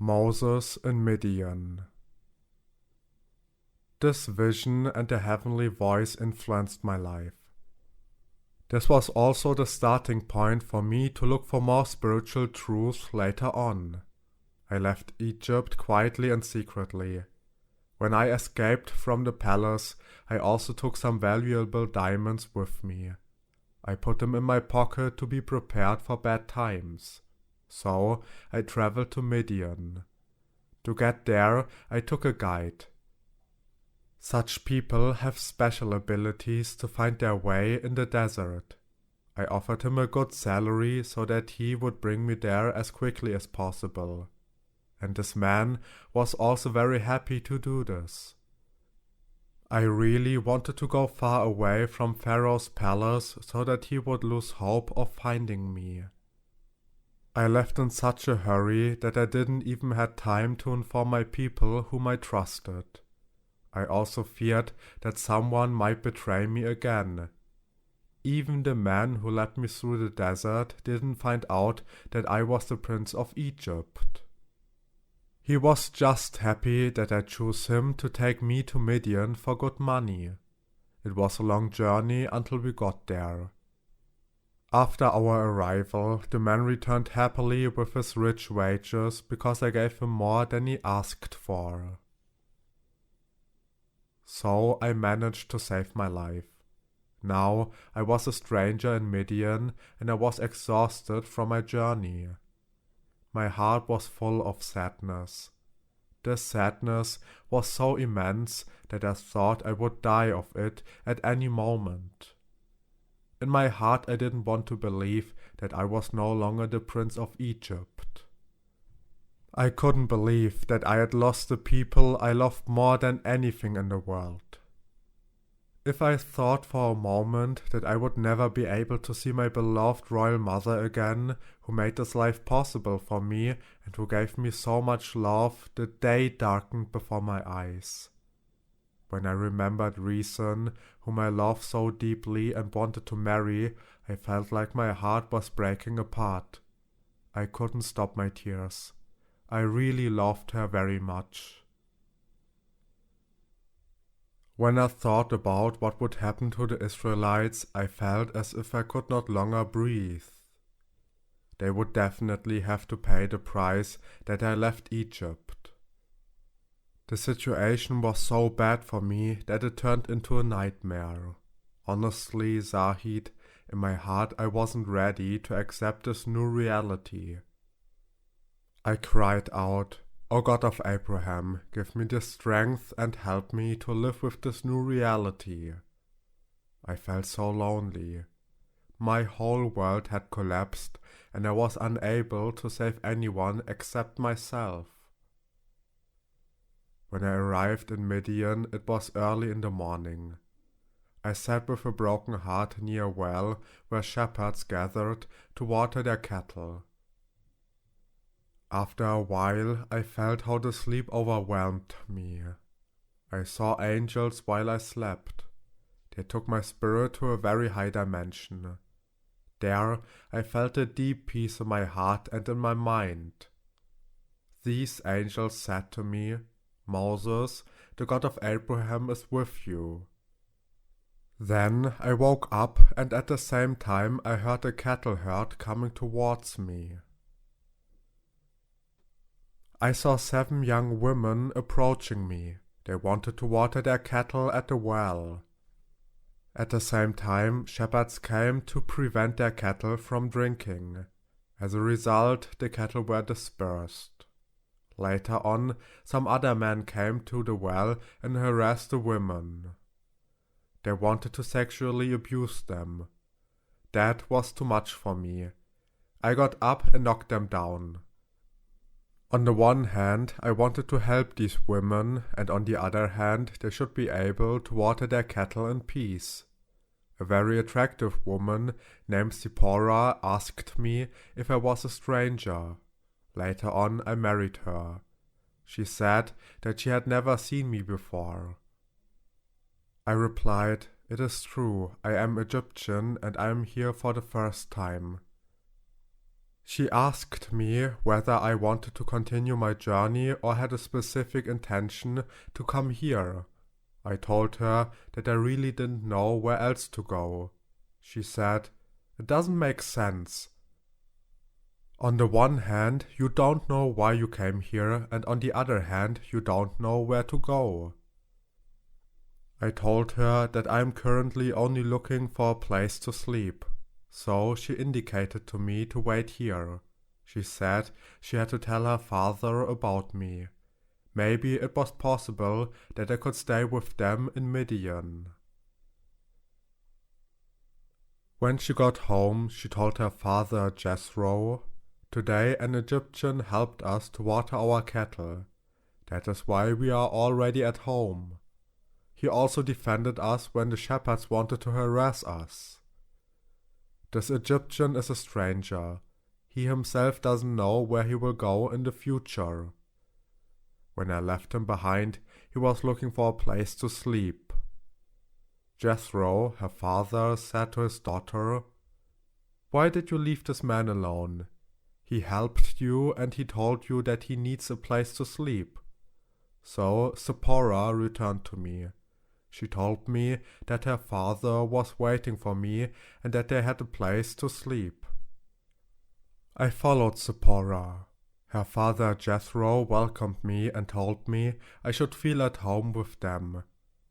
Moses in Midian. This vision and the heavenly voice influenced my life. This was also the starting point for me to look for more spiritual truths later on. I left Egypt quietly and secretly. When I escaped from the palace, I also took some valuable diamonds with me. I put them in my pocket to be prepared for bad times. So I traveled to Midian. To get there, I took a guide. Such people have special abilities to find their way in the desert. I offered him a good salary so that he would bring me there as quickly as possible. And this man was also very happy to do this. I really wanted to go far away from Pharaoh's palace so that he would lose hope of finding me. I left in such a hurry that I didn't even have time to inform my people whom I trusted. I also feared that someone might betray me again. Even the man who led me through the desert didn't find out that I was the Prince of Egypt. He was just happy that I chose him to take me to Midian for good money. It was a long journey until we got there. After our arrival, the man returned happily with his rich wages because I gave him more than he asked for. So I managed to save my life. Now I was a stranger in Midian and I was exhausted from my journey. My heart was full of sadness. This sadness was so immense that I thought I would die of it at any moment. In my heart I didn't want to believe that I was no longer the Prince of Egypt. I couldn't believe that I had lost the people I loved more than anything in the world. If I thought for a moment that I would never be able to see my beloved royal mother again, who made this life possible for me and who gave me so much love, the day darkened before my eyes. When I remembered Reason, whom I loved so deeply and wanted to marry, I felt like my heart was breaking apart. I couldn't stop my tears. I really loved her very much. When I thought about what would happen to the Israelites, I felt as if I could not longer breathe. They would definitely have to pay the price that I left Egypt. The situation was so bad for me that it turned into a nightmare. Honestly, Zahid, in my heart I wasn't ready to accept this new reality. I cried out, "O God of Abraham, give me the strength and help me to live with this new reality." I felt so lonely. My whole world had collapsed and I was unable to save anyone except myself. When I arrived in Midian, it was early in the morning. I sat with a broken heart near a well where shepherds gathered to water their cattle. After a while, I felt how the sleep overwhelmed me. I saw angels while I slept. They took my spirit to a very high dimension. There, I felt a deep peace in my heart and in my mind. These angels said to me, "Moses, the God of Abraham is with you." Then I woke up and at the same time I heard a cattle herd coming towards me. I saw 7 young women approaching me. They wanted to water their cattle at the well. At the same time, shepherds came to prevent their cattle from drinking. As a result, the cattle were dispersed. Later on, some other men came to the well and harassed the women. They wanted to sexually abuse them. That was too much for me. I got up and knocked them down. On the one hand, I wanted to help these women, and on the other hand, they should be able to water their cattle in peace. A very attractive woman named Zipporah asked me if I was a stranger. Later on, I married her. She said that she had never seen me before. I replied, "It is true, I am Egyptian and I am here for the first time." She asked me whether I wanted to continue my journey or had a specific intention to come here. I told her that I really didn't know where else to go. She said, "It doesn't make sense. On the one hand, you don't know why you came here, and on the other hand, you don't know where to go." I told her that I am currently only looking for a place to sleep, so she indicated to me to wait here. She said she had to tell her father about me. Maybe it was possible that I could stay with them in Midian. When she got home, she told her father Jethro, "Today an Egyptian helped us to water our cattle. That is why we are already at home. He also defended us when the shepherds wanted to harass us. This Egyptian is a stranger. He himself doesn't know where he will go in the future. When I left him behind, he was looking for a place to sleep." Jethro, her father, said to his daughter, "Why did you leave this man alone? He helped you and he told you that he needs a place to sleep." So Zipporah returned to me. She told me that her father was waiting for me and that they had a place to sleep. I followed Zipporah. Her father Jethro welcomed me and told me I should feel at home with them.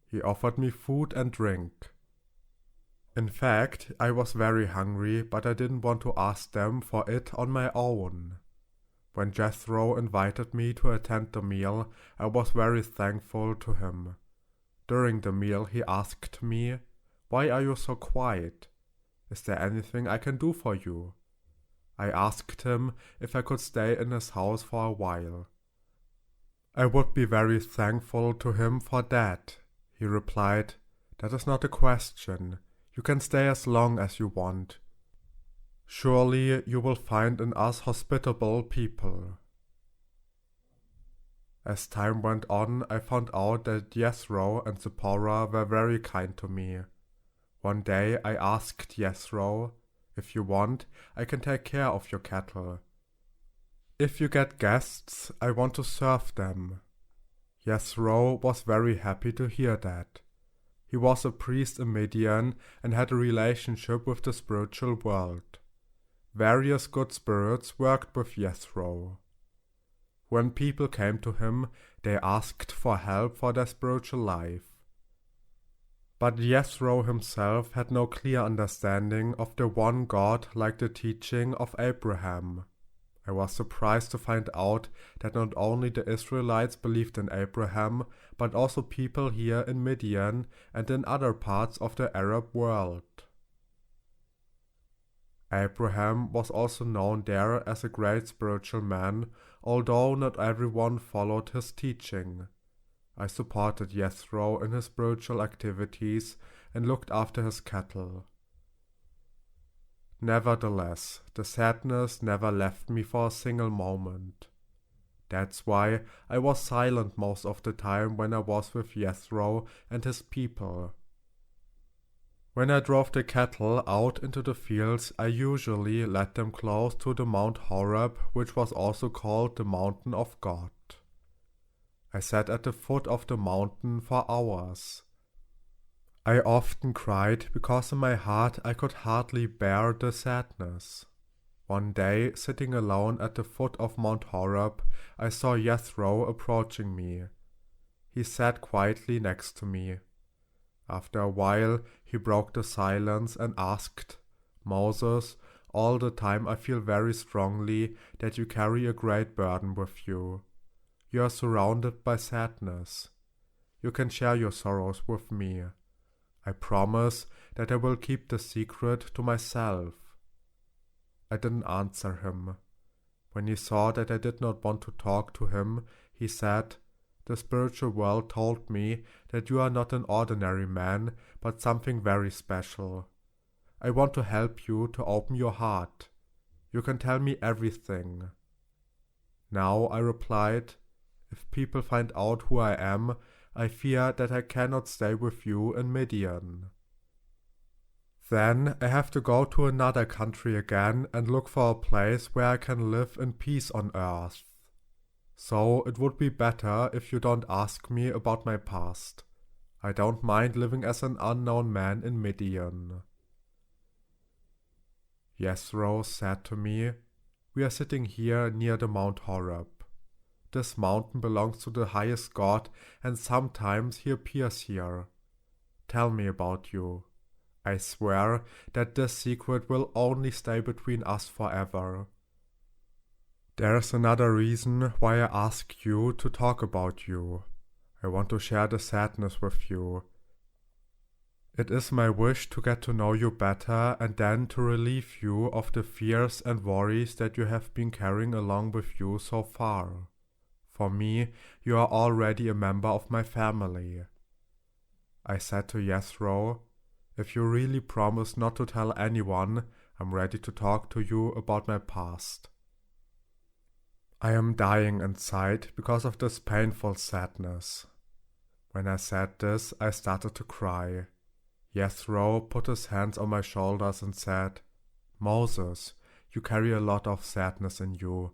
He offered me food and drink. In fact, I was very hungry, but I didn't want to ask them for it on my own. When Jethro invited me to attend the meal, I was very thankful to him. During the meal he asked me, "Why are you so quiet? Is there anything I can do for you?" I asked him if I could stay in his house for a while. I would be very thankful to him for that. He replied, "That is not a question. You can stay as long as you want. Surely you will find in us hospitable people." As time went on, I found out that Jethro and Zipporah were very kind to me. One day I asked Jethro, "If you want, I can take care of your cattle. If you get guests, I want to serve them." Jethro was very happy to hear that. He was a priest in Midian and had a relationship with the spiritual world. Various good spirits worked with Jethro. When people came to him, they asked for help for their spiritual life. But Jethro himself had no clear understanding of the one God like the teaching of Abraham. I was surprised to find out that not only the Israelites believed in Abraham, but also people here in Midian and in other parts of the Arab world. Abraham was also known there as a great spiritual man, although not everyone followed his teaching. I supported Jethro in his spiritual activities and looked after his cattle. Nevertheless, the sadness never left me for a single moment. That's why I was silent most of the time when I was with Jethro and his people. When I drove the cattle out into the fields, I usually led them close to the Mount Horeb, which was also called the Mountain of God. I sat at the foot of the mountain for hours. I often cried because in my heart I could hardly bear the sadness. One day, sitting alone at the foot of Mount Horeb, I saw Jethro approaching me. He sat quietly next to me. After a while, he broke the silence and asked, "Moses, all the time I feel very strongly that you carry a great burden with you. You are surrounded by sadness. You can share your sorrows with me. I promise that I will keep the secret to myself." I didn't answer him. When he saw that I did not want to talk to him, he said, "The spiritual world told me that you are not an ordinary man, but something very special. I want to help you to open your heart. You can tell me everything." Now, I replied, "If people find out who I am, I fear that I cannot stay with you in Midian." Then I have to go to another country again and look for a place where I can live in peace on earth. So it would be better if you don't ask me about my past. I don't mind living as an unknown man in Midian. Jethro said to me, "We are sitting here near the Mount Horeb. This mountain belongs to the highest God, and sometimes he appears here. Tell me about you. I swear that this secret will only stay between us forever." There's another reason why I ask you to talk about you. I want to share the sadness with you. It is my wish to get to know you better and then to relieve you of the fears and worries that you have been carrying along with you so far. For me, you are already a member of my family. I said to Jethro, "If you really promise not to tell anyone, I'm ready to talk to you about my past." I am dying inside because of this painful sadness. When I said this, I started to cry. Jethro put his hands on my shoulders and said, "Moses, you carry a lot of sadness in you,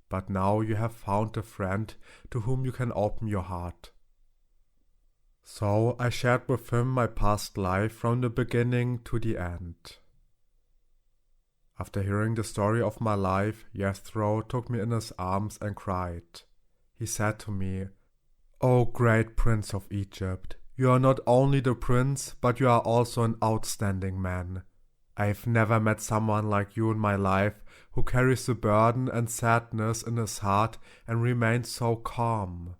but now you have found a friend to whom you can open your heart." So I shared with him my past life from the beginning to the end. After hearing the story of my life, Jethro took me in his arms and cried. He said to me, "O great Prince of Egypt, you are not only the prince, but you are also an outstanding man. I've never met someone like you in my life who carries the burden and sadness in his heart and remains so calm.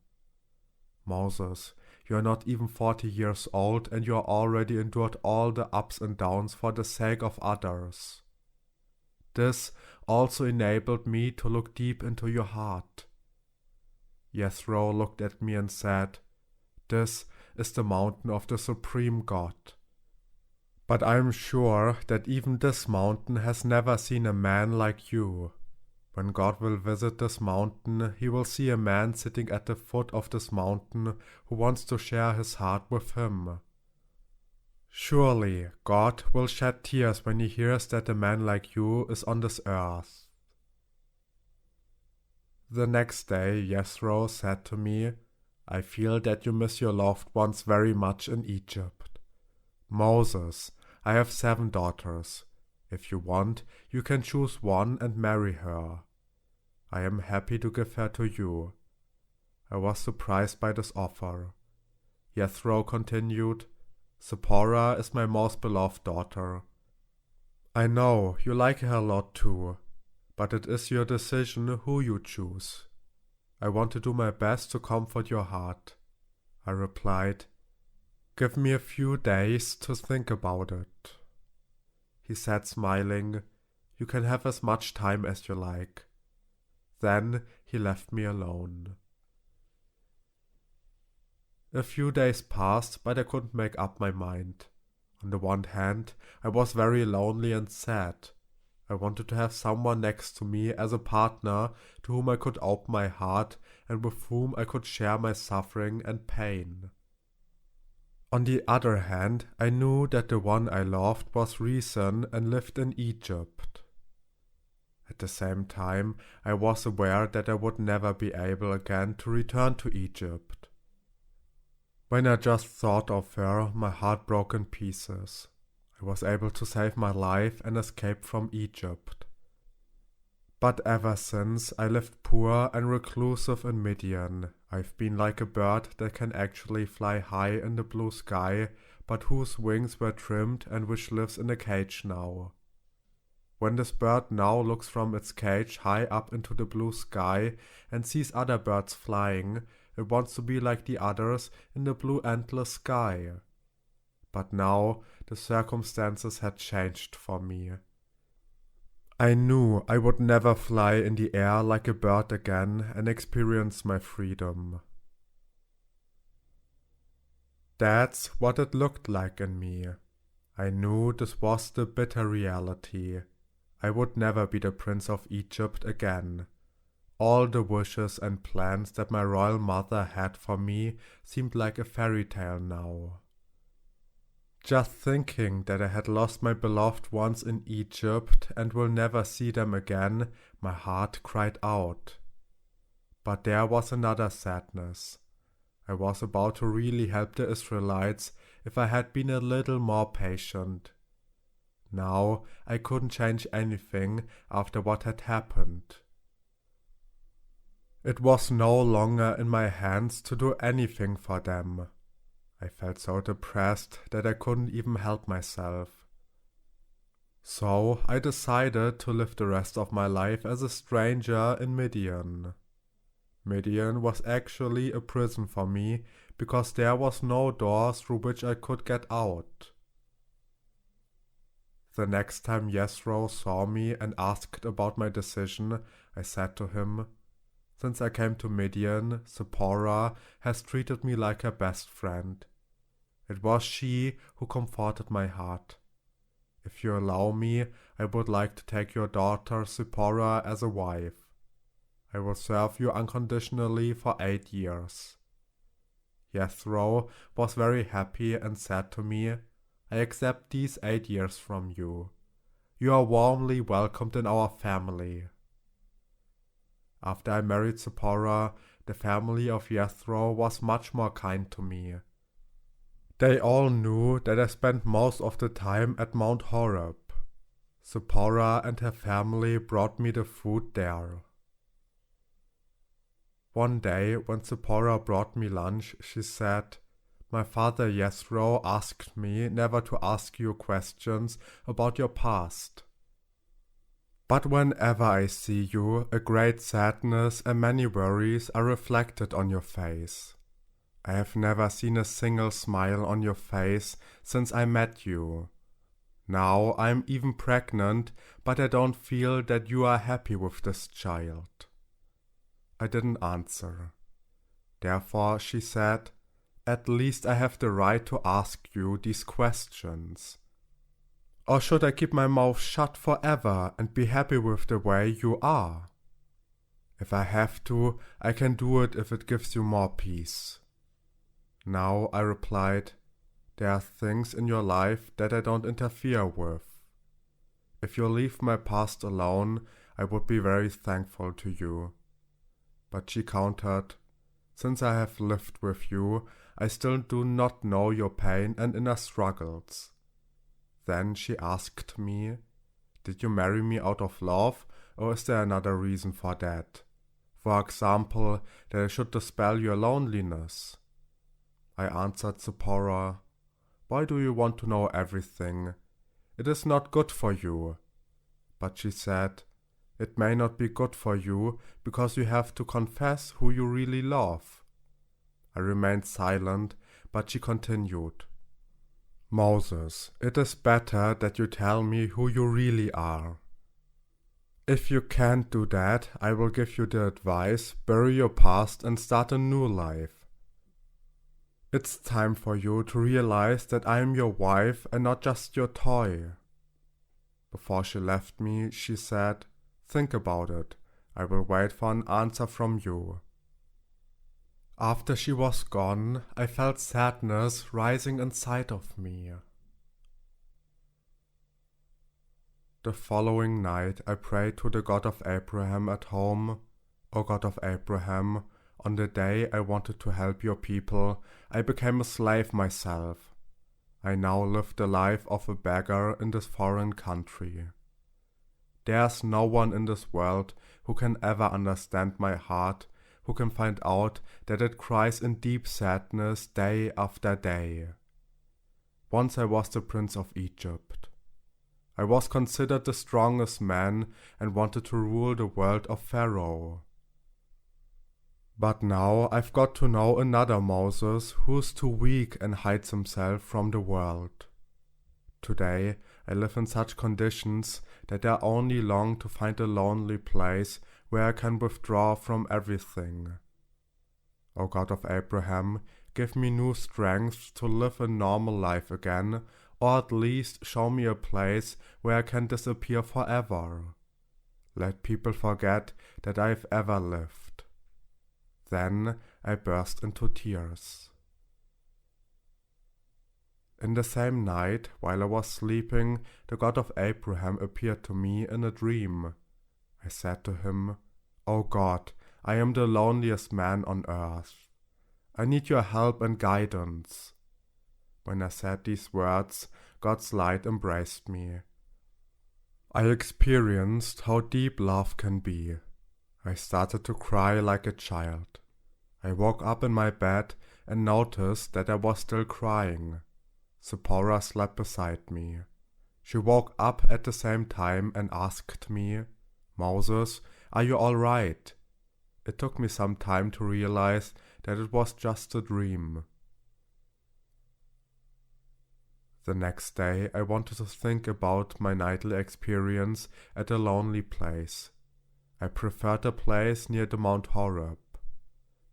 Moses, you are not even 40 years old and you are already endured all the ups and downs for the sake of others. This also enabled me to look deep into your heart." Jethro looked at me and said, "This is the mountain of the Supreme God. But I am sure that even this mountain has never seen a man like you. When God will visit this mountain, he will see a man sitting at the foot of this mountain who wants to share his heart with him. Surely God will shed tears when he hears that a man like you is on this earth." The next day, Jethro said to me, "I feel that you miss your loved ones very much in Egypt. Moses, I have 7 daughters. If you want, you can choose one and marry her. I am happy to give her to you." I was surprised by this offer. Jethro continued, "Zipporah is my most beloved daughter. I know you like her a lot too, but it is your decision who you choose. I want to do my best to comfort your heart." I replied, "Give me a few days to think about it." He said, smiling, "You can have as much time as you like." Then he left me alone. A few days passed, but I couldn't make up my mind. On the one hand, I was very lonely and sad. I wanted to have someone next to me as a partner to whom I could open my heart and with whom I could share my suffering and pain. On the other hand, I knew that the one I loved was reason and lived in Egypt. At the same time, I was aware that I would never be able again to return to Egypt. When I just thought of her, my heart broke in pieces. I was able to save my life and escape from Egypt. But ever since, I lived poor and reclusive in Midian. I've been like a bird that can actually fly high in the blue sky, but whose wings were trimmed and which lives in a cage now. When this bird now looks from its cage high up into the blue sky and sees other birds flying, it wants to be like the others in the blue endless sky. But now the circumstances had changed for me. I knew I would never fly in the air like a bird again and experience my freedom. That's what it looked like in me. I knew this was the bitter reality. I would never be the Prince of Egypt again. All the wishes and plans that my royal mother had for me seemed like a fairy tale now. Just thinking that I had lost my beloved ones in Egypt and will never see them again, my heart cried out. But there was another sadness. I was about to really help the Israelites if I had been a little more patient. Now I couldn't change anything after what had happened. It was no longer in my hands to do anything for them. I felt so depressed that I couldn't even help myself. So I decided to live the rest of my life as a stranger in Midian. Midian was actually a prison for me because there was no door through which I could get out. The next time Yesro saw me and asked about my decision, I said to him, "Since I came to Midian, Zipporah has treated me like her best friend. It was she who comforted my heart. If you allow me, I would like to take your daughter Zipporah as a wife. I will serve you unconditionally for 8 years." Yesro was very happy and said to me, "I accept these 8 years from you. You are warmly welcomed in our family." After I married Zipporah, the family of Yesro was much more kind to me. They all knew that I spent most of the time at Mount Horeb. Zipporah and her family brought me the food there. One day, when Zipporah brought me lunch, she said, "My father Yesro asked me never to ask you questions about your past. But whenever I see you, a great sadness and many worries are reflected on your face. I have never seen a single smile on your face since I met you. Now I am even pregnant, but I don't feel that you are happy with this child." I didn't answer. Therefore she said, "At least I have the right to ask you these questions. Or should I keep my mouth shut forever and be happy with the way you are? If I have to, I can do it if it gives you more peace." Now I replied, "There are things in your life that I don't interfere with. If you leave my past alone, I would be very thankful to you." But she countered, "Since I have lived with you, I still do not know your pain and inner struggles." Then she asked me, "Did you marry me out of love, or is there another reason for that? For example, that I should dispel your loneliness?" I answered Zipporah, "Why do you want to know everything? It is not good for you." But she said, "It may not be good for you because you have to confess who you really love." I remained silent, but she continued, "Moses, it is better that you tell me who you really are. If you can't do that, I will give you the advice, bury your past and start a new life. It's time for you to realize that I am your wife and not just your toy." Before she left me, she said, "Think about it. I will wait for an answer from you." After she was gone, I felt sadness rising inside of me. The following night, I prayed to the God of Abraham at home, "O God of Abraham, on the day I wanted to help your people, I became a slave myself. I now live the life of a beggar in this foreign country. There's no one in this world who can ever understand my heart, who can find out that it cries in deep sadness day after day. Once I was the prince of Egypt. I was considered the strongest man and wanted to rule the world of Pharaoh. But now I've got to know another Moses who's too weak and hides himself from the world. Today I live in such conditions that I only long to find a lonely place where I can withdraw from everything. O God of Abraham, give me new strength to live a normal life again, or at least show me a place where I can disappear forever. Let people forget that I've ever lived." Then I burst into tears. In the same night, while I was sleeping, the God of Abraham appeared to me in a dream. I said to him, "O God, I am the loneliest man on earth. I need your help and guidance." When I said these words, God's light embraced me. I experienced how deep love can be. I started to cry like a child. I woke up in my bed and noticed that I was still crying. Zipporah slept beside me. She woke up at the same time and asked me, "Moses, are you all right?" It took me some time to realize that it was just a dream. The next day, I wanted to think about my nightly experience at a lonely place. I preferred a place near the Mount Horeb.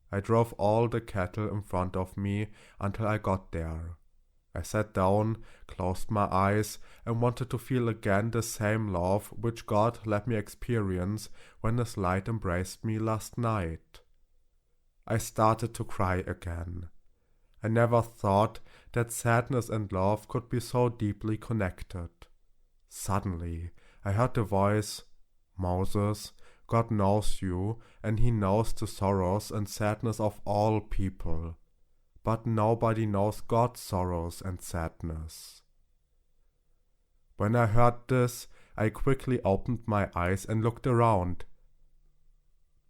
I drove all the cattle in front of me until I got there. I sat down, closed my eyes, and wanted to feel again the same love which God let me experience when His light embraced me last night. I started to cry again. I never thought that sadness and love could be so deeply connected. Suddenly, I heard the voice, "Moses, God knows you, and He knows the sorrows and sadness of all people. But nobody knows God's sorrows and sadness." When I heard this, I quickly opened my eyes and looked around.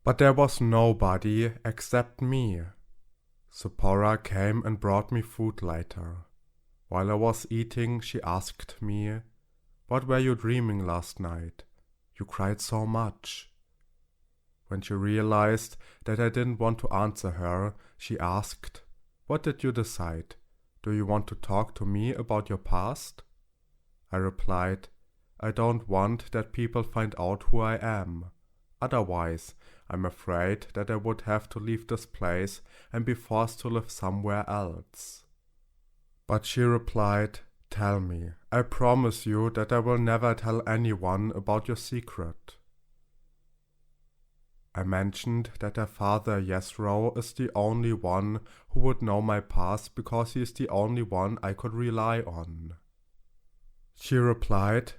But there was nobody except me. Zipporah came and brought me food later. While I was eating, she asked me, "What were you dreaming last night? You cried so much." When she realized that I didn't want to answer her, she asked, "What did you decide? Do you want to talk to me about your past?" I replied, "I don't want that people find out who I am. Otherwise, I'm afraid that I would have to leave this place and be forced to live somewhere else." But she replied, "Tell me. I promise you that I will never tell anyone about your secret." I mentioned that her father Yesro is the only one who would know my past because he is the only one I could rely on. She replied,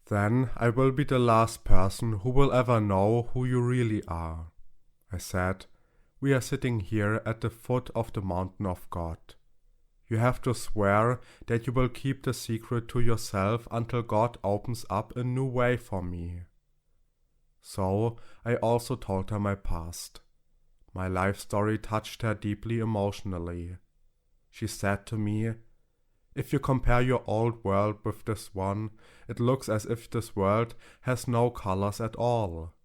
"Then I will be the last person who will ever know who you really are." I said, "We are sitting here at the foot of the mountain of God. You have to swear that you will keep the secret to yourself until God opens up a new way for me." So I also told her my past. My life story touched her deeply emotionally. She said to me, "If you compare your old world with this one, it looks as if this world has no colors at all.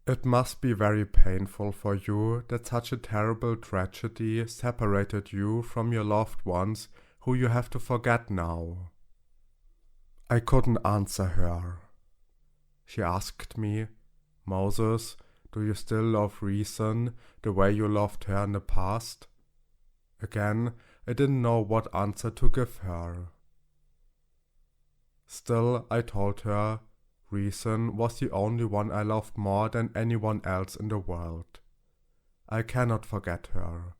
It must be very painful for you that such a terrible tragedy separated you from your loved ones who you have to forget now." I couldn't answer her. She asked me, "Moses, do you still love Reason the way you loved her in the past?" Again, I didn't know what answer to give her. Still, I told her, Reason was the only one I loved more than anyone else in the world. I cannot forget her.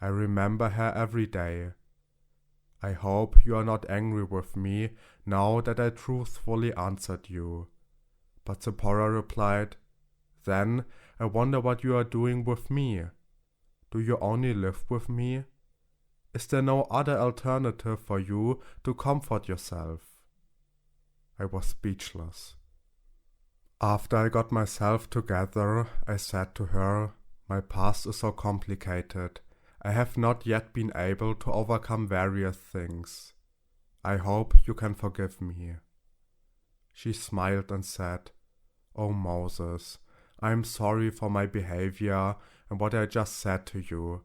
I remember her every day. I hope you are not angry with me now that I truthfully answered you. But Zipporah replied, "Then I wonder what you are doing with me. Do you only live with me? Is there no other alternative for you to comfort yourself?" I was speechless. After I got myself together, I said to her, "My past is so complicated. I have not yet been able to overcome various things. I hope you can forgive me." She smiled and said, "Oh Moses, I am sorry for my behavior and what I just said to you.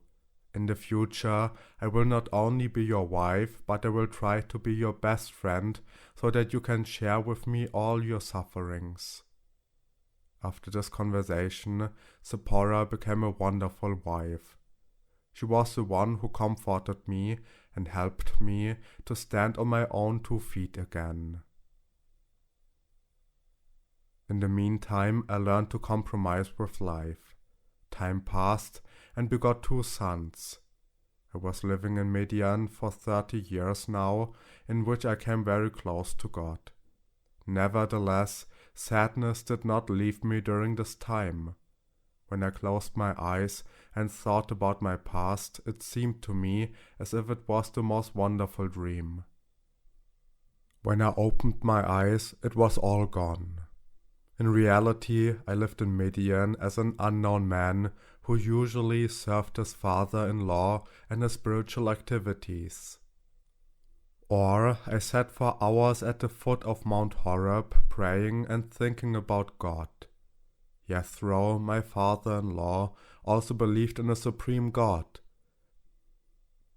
In the future, I will not only be your wife, but I will try to be your best friend so that you can share with me all your sufferings." After this conversation, Zipporah became a wonderful wife. She was the one who comforted me and helped me to stand on my own 2 feet again. In the meantime, I learned to compromise with life. Time passed, and we got 2 sons. I was living in Midian for 30 years now, in which I came very close to God. Nevertheless, sadness did not leave me during this time. When I closed my eyes and thought about my past, it seemed to me as if it was the most wonderful dream. When I opened my eyes, it was all gone. In reality, I lived in Midian as an unknown man who usually served his father-in-law and his spiritual activities. Or I sat for hours at the foot of Mount Horeb praying and thinking about God. Jethro, my father-in-law, also believed in a supreme God.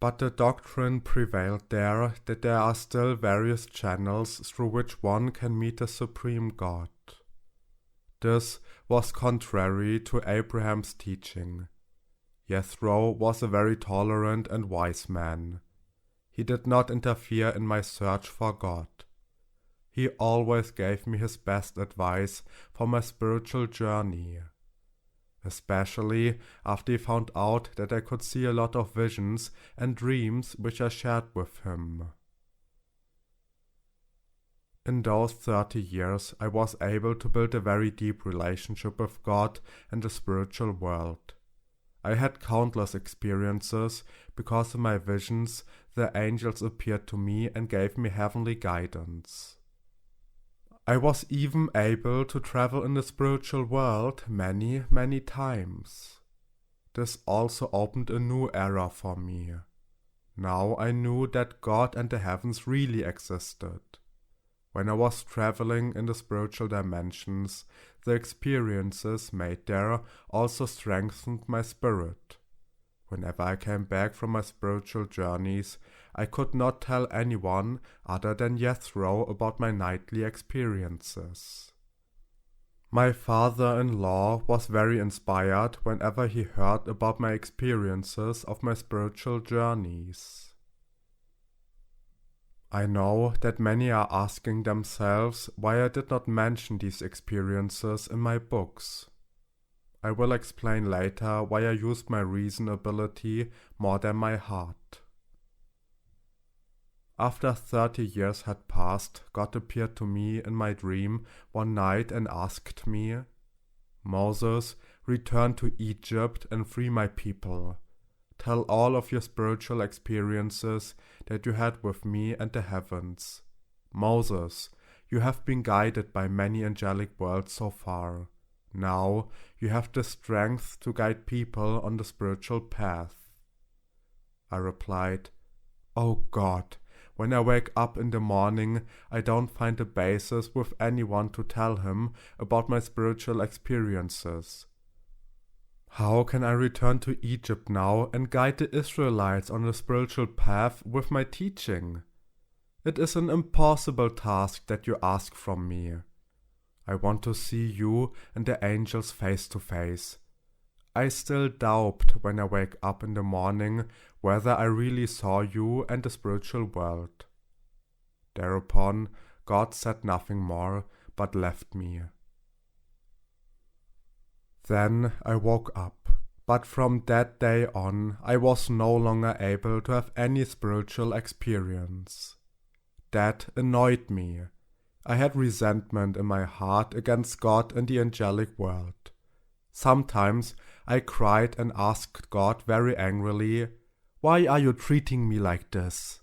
But the doctrine prevailed there that there are still various channels through which one can meet the supreme God. This was contrary to Abraham's teaching. Jethro was a very tolerant and wise man. He did not interfere in my search for God. He always gave me his best advice for my spiritual journey, especially after he found out that I could see a lot of visions and dreams which I shared with him. In those 30 years, I was able to build a very deep relationship with God and the spiritual world. I had countless experiences. Because of my visions, the angels appeared to me and gave me heavenly guidance. I was even able to travel in the spiritual world many, many times. This also opened a new era for me. Now I knew that God and the heavens really existed. When I was traveling in the spiritual dimensions, the experiences made there also strengthened my spirit. Whenever I came back from my spiritual journeys, I could not tell anyone other than Jethro about my nightly experiences. My father-in-law was very inspired whenever he heard about my experiences of my spiritual journeys. I know that many are asking themselves why I did not mention these experiences in my books. I will explain later why I used my reason ability more than my heart. After 30 years had passed, God appeared to me in my dream one night and asked me, "Moses, return to Egypt and free my people. Tell all of your spiritual experiences that you had with me and the heavens. Moses, you have been guided by many angelic worlds so far. Now you have the strength to guide people on the spiritual path." I replied, "Oh God, when I wake up in the morning, I don't find a basis with anyone to tell him about my spiritual experiences. How can I return to Egypt now and guide the Israelites on the spiritual path with my teaching? It is an impossible task that you ask from me. I want to see you and the angels face to face. I still doubt when I wake up in the morning whether I really saw you and the spiritual world." Thereupon, God said nothing more, but left me. Then I woke up, but from that day on, I was no longer able to have any spiritual experience. That annoyed me. I had resentment in my heart against God and the angelic world. Sometimes I cried and asked God very angrily, "Why are you treating me like this?"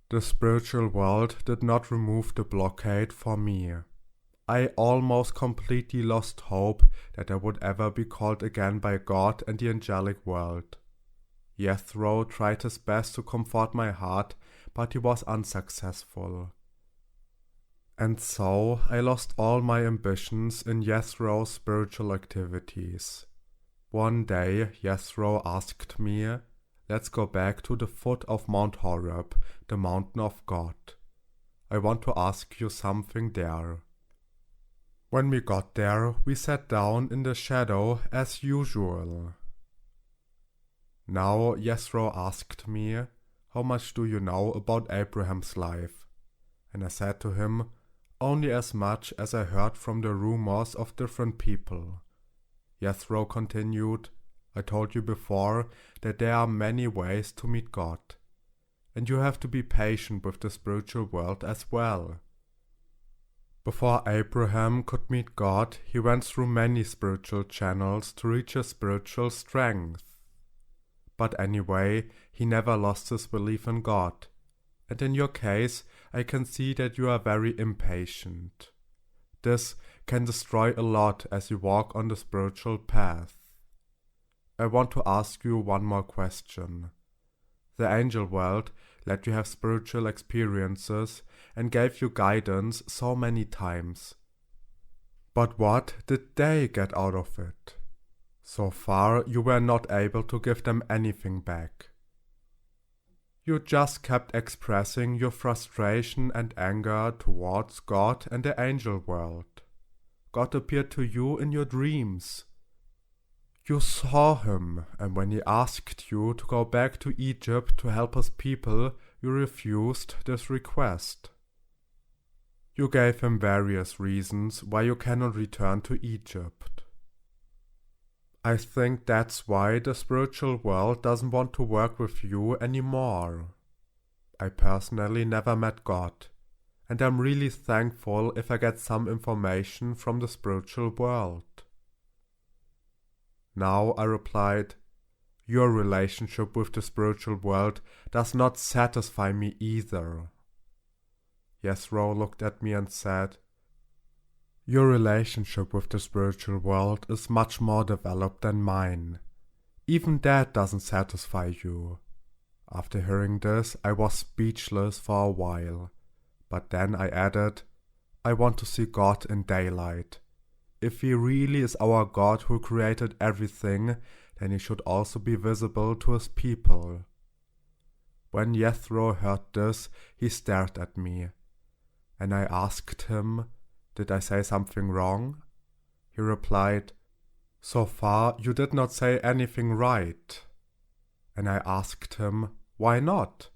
The spiritual world did not remove the blockade for me. I almost completely lost hope that I would ever be called again by God and the angelic world. Jethro tried his best to comfort my heart, but he was unsuccessful. And so I lost all my ambitions in Jethro's spiritual activities. One day Jethro asked me, "Let's go back to the foot of Mount Horeb, the mountain of God. I want to ask you something there." When we got there, we sat down in the shadow as usual. Now Jethro asked me, "How much do you know about Abraham's life?" And I said to him, "Only as much as I heard from the rumors of different people." Jethro continued, I told you before that there are many ways to meet God, and you have to be patient with the spiritual world as well. Before Abraham could meet God, he went through many spiritual channels to reach his spiritual strength. But anyway, he never lost his belief in God, and in your case, I can see that you are very impatient. This can destroy a lot as you walk on the spiritual path. I want to ask you one more question. The angel world let you have spiritual experiences and gave you guidance so many times. But what did they get out of it? So far, you were not able to give them anything back. You just kept expressing your frustration and anger towards God and the angel world. God appeared to you in your dreams. You saw him, and when he asked you to go back to Egypt to help his people, you refused this request. You gave him various reasons why you cannot return to Egypt. I think that's why the spiritual world doesn't want to work with you anymore. I personally never met God, and I'm really thankful if I get some information from the spiritual world. Now I replied, your relationship with the spiritual world does not satisfy me either. Jethro looked at me and said, your relationship with the spiritual world is much more developed than mine. Even that doesn't satisfy you. After hearing this, I was speechless for a while, but then I added, I want to see God in daylight. If he really is our God who created everything, then he should also be visible to his people. When Jethro heard this, he stared at me, and I asked him, did I say something wrong? He replied, so far you did not say anything right. And I asked him, why not?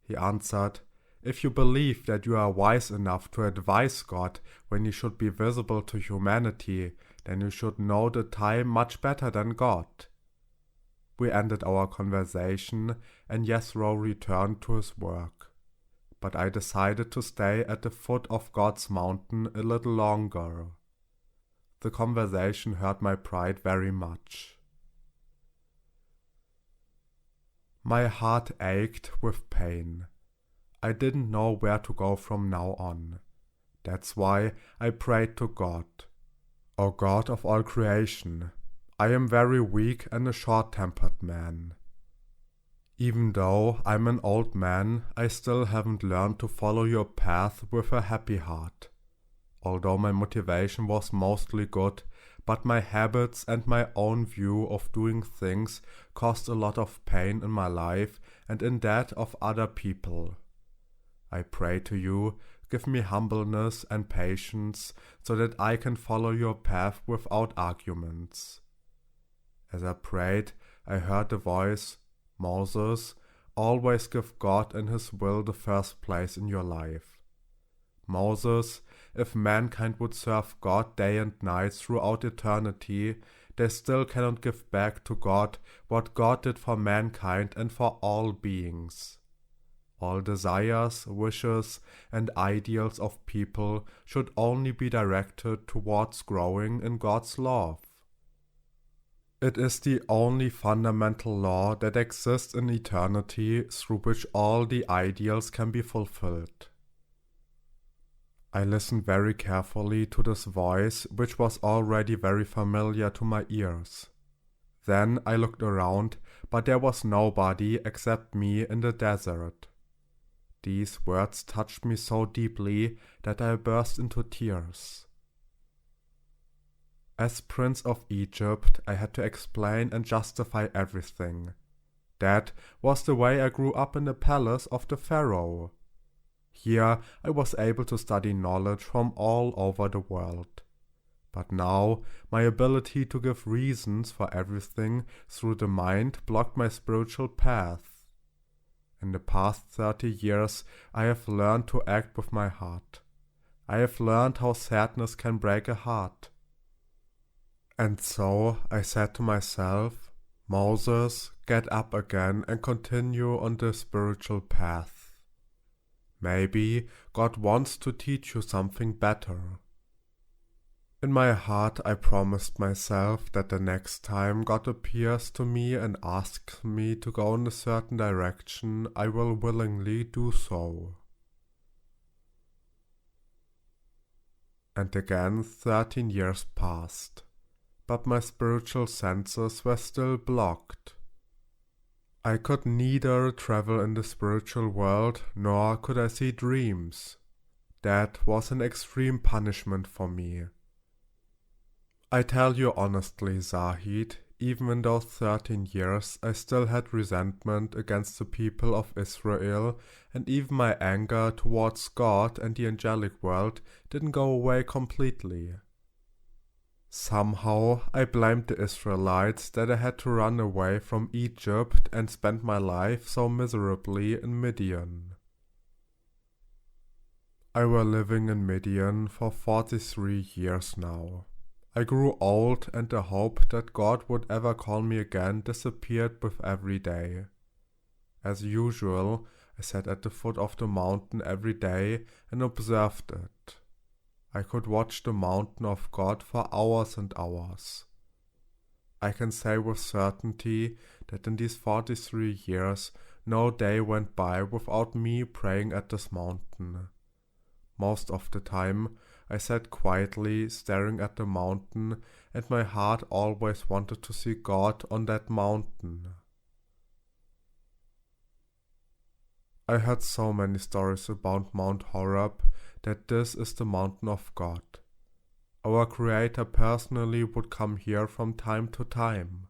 He answered, if you believe that you are wise enough to advise God when he should be visible to humanity, then you should know the time much better than God. We ended our conversation, and Jethro returned to his work. But I decided to stay at the foot of God's mountain a little longer. The conversation hurt my pride very much. My heart ached with pain. I didn't know where to go from now on. That's why I prayed to God. O God of all creation, I am very weak and a short-tempered man. Even though I'm an old man, I still haven't learned to follow your path with a happy heart. Although my motivation was mostly good, but my habits and my own view of doing things caused a lot of pain in my life and in that of other people. I pray to you, give me humbleness and patience so that I can follow your path without arguments. As I prayed, I heard the voice, Moses, always give God and his will the first place in your life. Moses, if mankind would serve God day and night throughout eternity, they still cannot give back to God what God did for mankind and for all beings. All desires, wishes, and ideals of people should only be directed towards growing in God's love. It is the only fundamental law that exists in eternity through which all the ideals can be fulfilled. I listened very carefully to this voice, which was already very familiar to my ears. Then I looked around, but there was nobody except me in the desert. These words touched me so deeply that I burst into tears. As Prince of Egypt, I had to explain and justify everything. That was the way I grew up in the palace of the Pharaoh. Here I was able to study knowledge from all over the world. But now my ability to give reasons for everything through the mind blocked my spiritual path. In the past 30 years I have learned to act with my heart. I have learned how sadness can break a heart. And so I said to myself, Moses, get up again and continue on the spiritual path. Maybe God wants to teach you something better. In my heart I promised myself that the next time God appears to me and asks me to go in a certain direction, I will willingly do so. And again 13 years passed, but my spiritual senses were still blocked. I could neither travel in the spiritual world, nor could I see dreams. That was an extreme punishment for me. I tell you honestly, Zahid, even in those 13 years I still had resentment against the people of Israel, and even my anger towards God and the angelic world didn't go away completely. Somehow I blamed the Israelites that I had to run away from Egypt and spend my life so miserably in Midian. I were living in Midian for 43 years now. I grew old, and the hope that God would ever call me again disappeared with every day. As usual, I sat at the foot of the mountain every day and observed it. I could watch the mountain of God for hours and hours. I can say with certainty that in these 43 years no day went by without me praying at this mountain. Most of the time I sat quietly staring at the mountain, and my heart always wanted to see God on that mountain. I heard so many stories about Mount Horeb that this is the mountain of God. Our Creator personally would come here from time to time.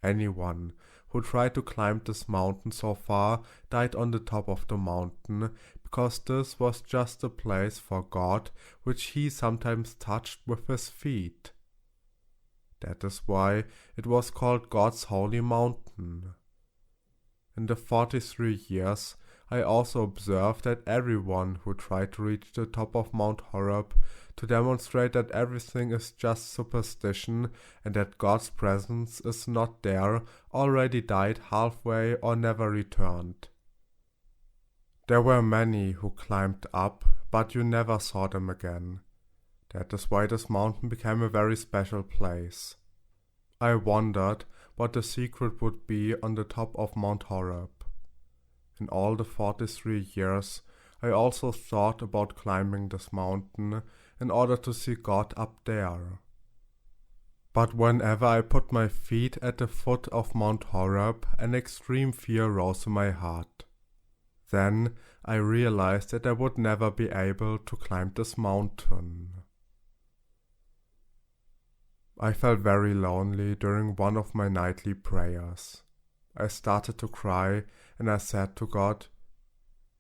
Anyone who tried to climb this mountain so far died on the top of the mountain, because this was just a place for God which he sometimes touched with his feet. That is why it was called God's holy mountain. In the 43 years I also observed that everyone who tried to reach the top of Mount Horeb to demonstrate that everything is just superstition and that God's presence is not there already died halfway or never returned. There were many who climbed up, but you never saw them again. That is why this mountain became a very special place. I wondered what the secret would be on the top of Mount Horeb. In all the 43 years, I also thought about climbing this mountain in order to see God up there. But whenever I put my feet at the foot of Mount Horeb, an extreme fear rose in my heart. Then I realized that I would never be able to climb this mountain. I felt very lonely during one of my nightly prayers. I started to cry and I said to God,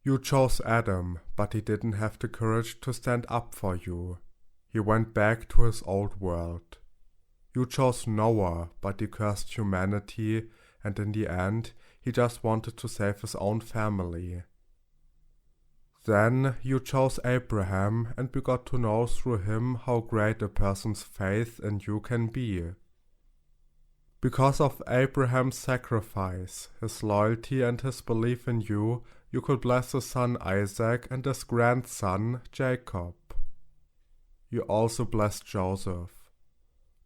"You chose Adam, but he didn't have the courage to stand up for you. He went back to his old world. You chose Noah, but he cursed humanity, and in the end, he just wanted to save his own family. Then you chose Abraham, and we got to know through him how great a person's faith in you can be. Because of Abraham's sacrifice, his loyalty and his belief in you, you could bless his son Isaac and his grandson Jacob. You also blessed Joseph.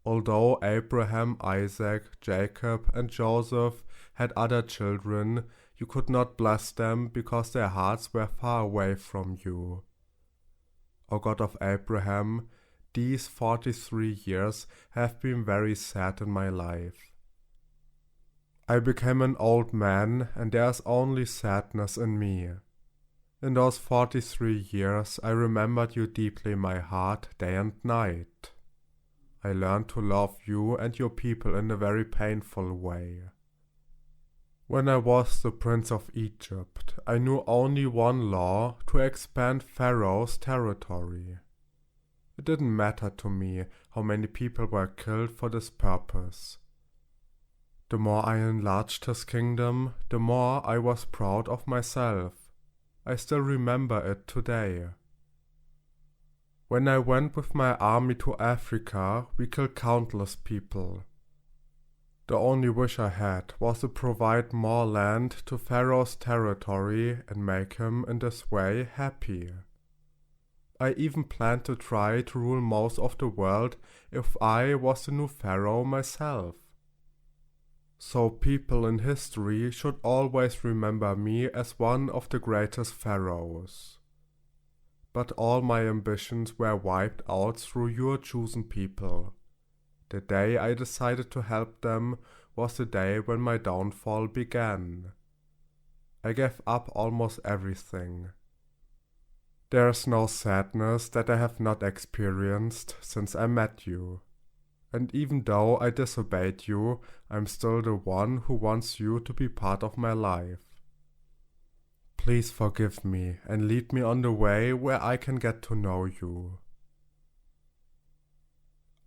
Although Abraham, Isaac, Jacob, and Joseph had other children, you could not bless them because their hearts were far away from you. O God of Abraham, these 43 years have been very sad in my life. I became an old man, and there is only sadness in me. In those 43 years I remembered you deeply in my heart day and night. I learned to love you and your people in a very painful way. When I was the prince of Egypt, I knew only one law: to expand Pharaoh's territory. It didn't matter to me how many people were killed for this purpose. The more I enlarged his kingdom, the more I was proud of myself. I still remember it today. When I went with my army to Africa, we killed countless people. The only wish I had was to provide more land to Pharaoh's territory and make him in this way happy. I even planned to try to rule most of the world if I was the new Pharaoh myself. So people in history should always remember me as one of the greatest pharaohs. But all my ambitions were wiped out through your chosen people. The day I decided to help them was the day when my downfall began. I gave up almost everything. There is no sadness that I have not experienced since I met you. And even though I disobeyed you, I'm still the one who wants you to be part of my life. Please forgive me and lead me on the way where I can get to know you.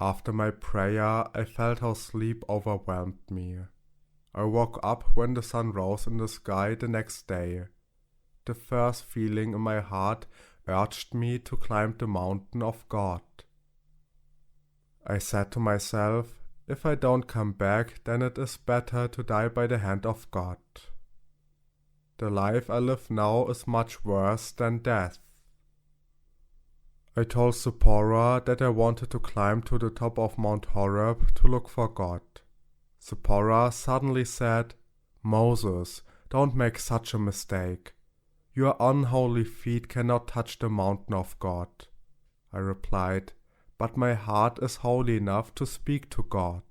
After my prayer, I felt how sleep overwhelmed me. I woke up when the sun rose in the sky the next day. The first feeling in my heart urged me to climb the mountain of God. I said to myself, if I don't come back, then it is better to die by the hand of God. The life I live now is much worse than death. I told Zipporah that I wanted to climb to the top of Mount Horeb to look for God. Zipporah suddenly said, "Moses, don't make such a mistake. Your unholy feet cannot touch the mountain of God." I replied, "But my heart is holy enough to speak to God."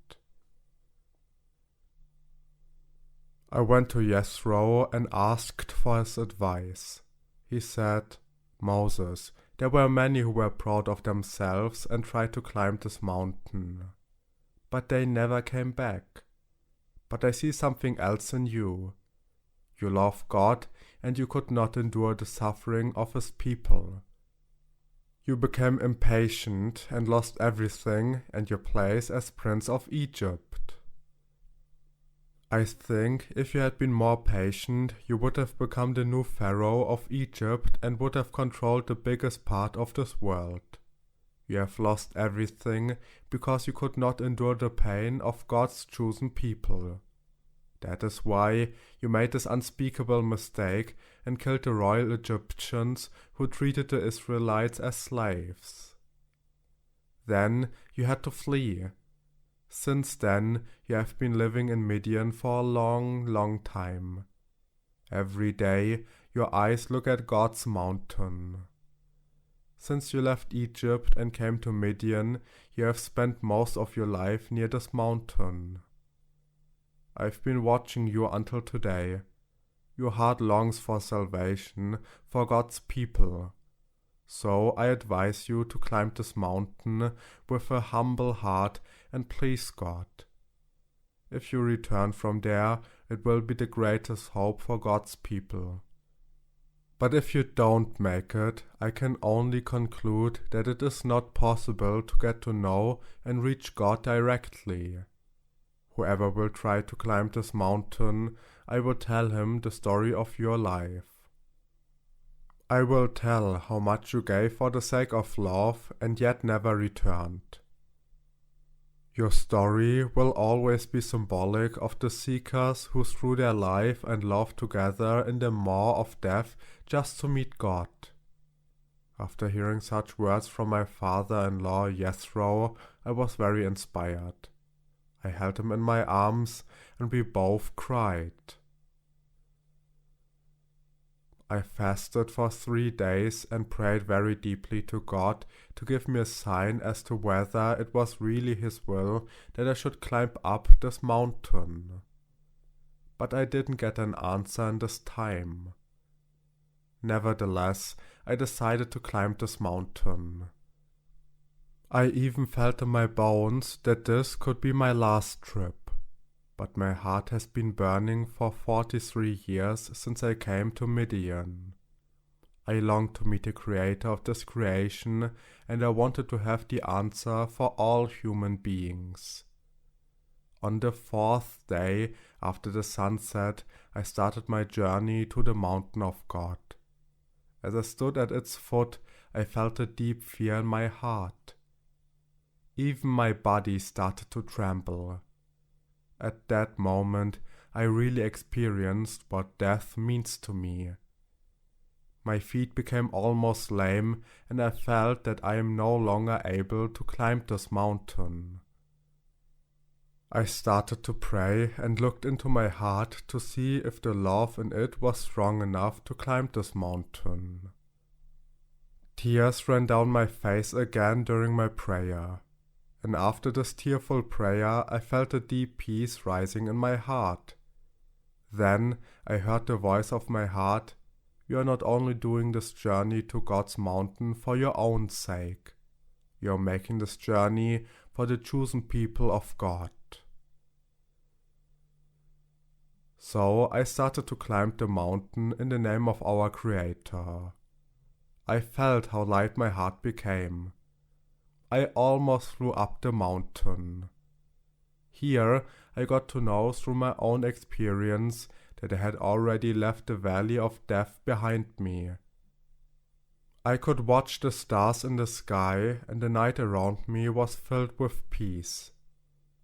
I went to Jethro and asked for his advice. He said, "Moses, there were many who were proud of themselves and tried to climb this mountain, but they never came back. But I see something else in you. You love God, and you could not endure the suffering of His people. You became impatient and lost everything and your place as Prince of Egypt. I think if you had been more patient, you would have become the new Pharaoh of Egypt and would have controlled the biggest part of this world. You have lost everything because you could not endure the pain of God's chosen people. That is why you made this unspeakable mistake and killed the royal Egyptians who treated the Israelites as slaves. Then you had to flee. Since then, you have been living in Midian for a long, long time. Every day, your eyes look at God's mountain. Since you left Egypt and came to Midian, you have spent most of your life near this mountain. I've been watching you until today. Your heart longs for salvation, for God's people. So I advise you to climb this mountain with a humble heart and please God. If you return from there, it will be the greatest hope for God's people. But if you don't make it, I can only conclude that it is not possible to get to know and reach God directly. Whoever will try to climb this mountain, I will tell him the story of your life. I will tell how much you gave for the sake of love and yet never returned. Your story will always be symbolic of the seekers who threw their life and love together in the maw of death just to meet God. After hearing such words from my father-in-law Jethro, I was very inspired. I held him in my arms and we both cried. I fasted for 3 days and prayed very deeply to God to give me a sign as to whether it was really His will that I should climb up this mountain. But I didn't get an answer in this time. Nevertheless, I decided to climb this mountain. I even felt in my bones that this could be my last trip. But my heart has been burning for 43 years since I came to Midian. I longed to meet the creator of this creation, and I wanted to have the answer for all human beings. On the 4th day after the sunset, I started my journey to the mountain of God. As I stood at its foot, I felt a deep fear in my heart. Even my body started to tremble. At that moment, I really experienced what death means to me. My feet became almost lame, and I felt that I am no longer able to climb this mountain. I started to pray and looked into my heart to see if the love in it was strong enough to climb this mountain. Tears ran down my face again during my prayer, and after this tearful prayer I felt a deep peace rising in my heart. Then I heard the voice of my heart, "You are not only doing this journey to God's mountain for your own sake, you are making this journey for the chosen people of God." So I started to climb the mountain in the name of our Creator. I felt how light my heart became. I almost flew up the mountain. Here I got to know through my own experience that I had already left the valley of death behind me. I could watch the stars in the sky, and the night around me was filled with peace.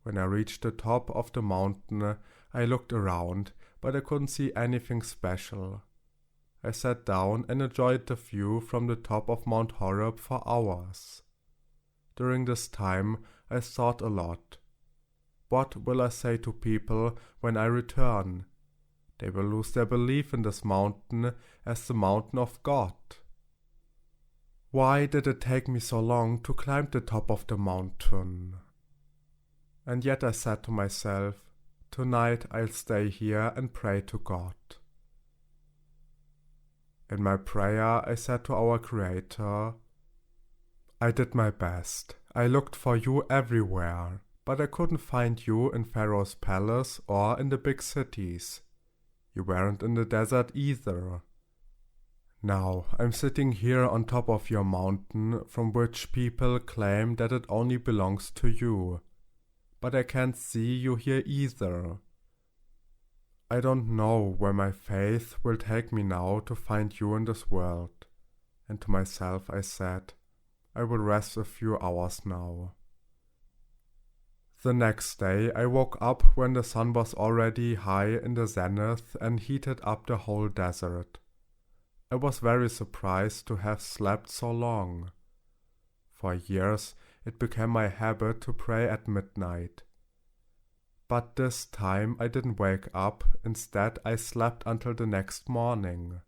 When I reached the top of the mountain, I looked around, but I couldn't see anything special. I sat down and enjoyed the view from the top of Mount Horeb for hours. During this time, I thought a lot. What will I say to people when I return? They will lose their belief in this mountain as the mountain of God. Why did it take me so long to climb the top of the mountain? And yet I said to myself, tonight I'll stay here and pray to God. In my prayer I said to our Creator, I did my best. I looked for you everywhere, but I couldn't find you in Pharaoh's palace or in the big cities. You weren't in the desert either. Now I'm sitting here on top of your mountain from which people claim that it only belongs to you, but I can't see you here either. I don't know where my faith will take me now to find you in this world, and to myself I said, I will rest a few hours now. The next day I woke up when the sun was already high in the zenith and heated up the whole desert. I was very surprised to have slept so long. For years it became my habit to pray at midnight. But this time I didn't wake up, instead I slept until the next morning.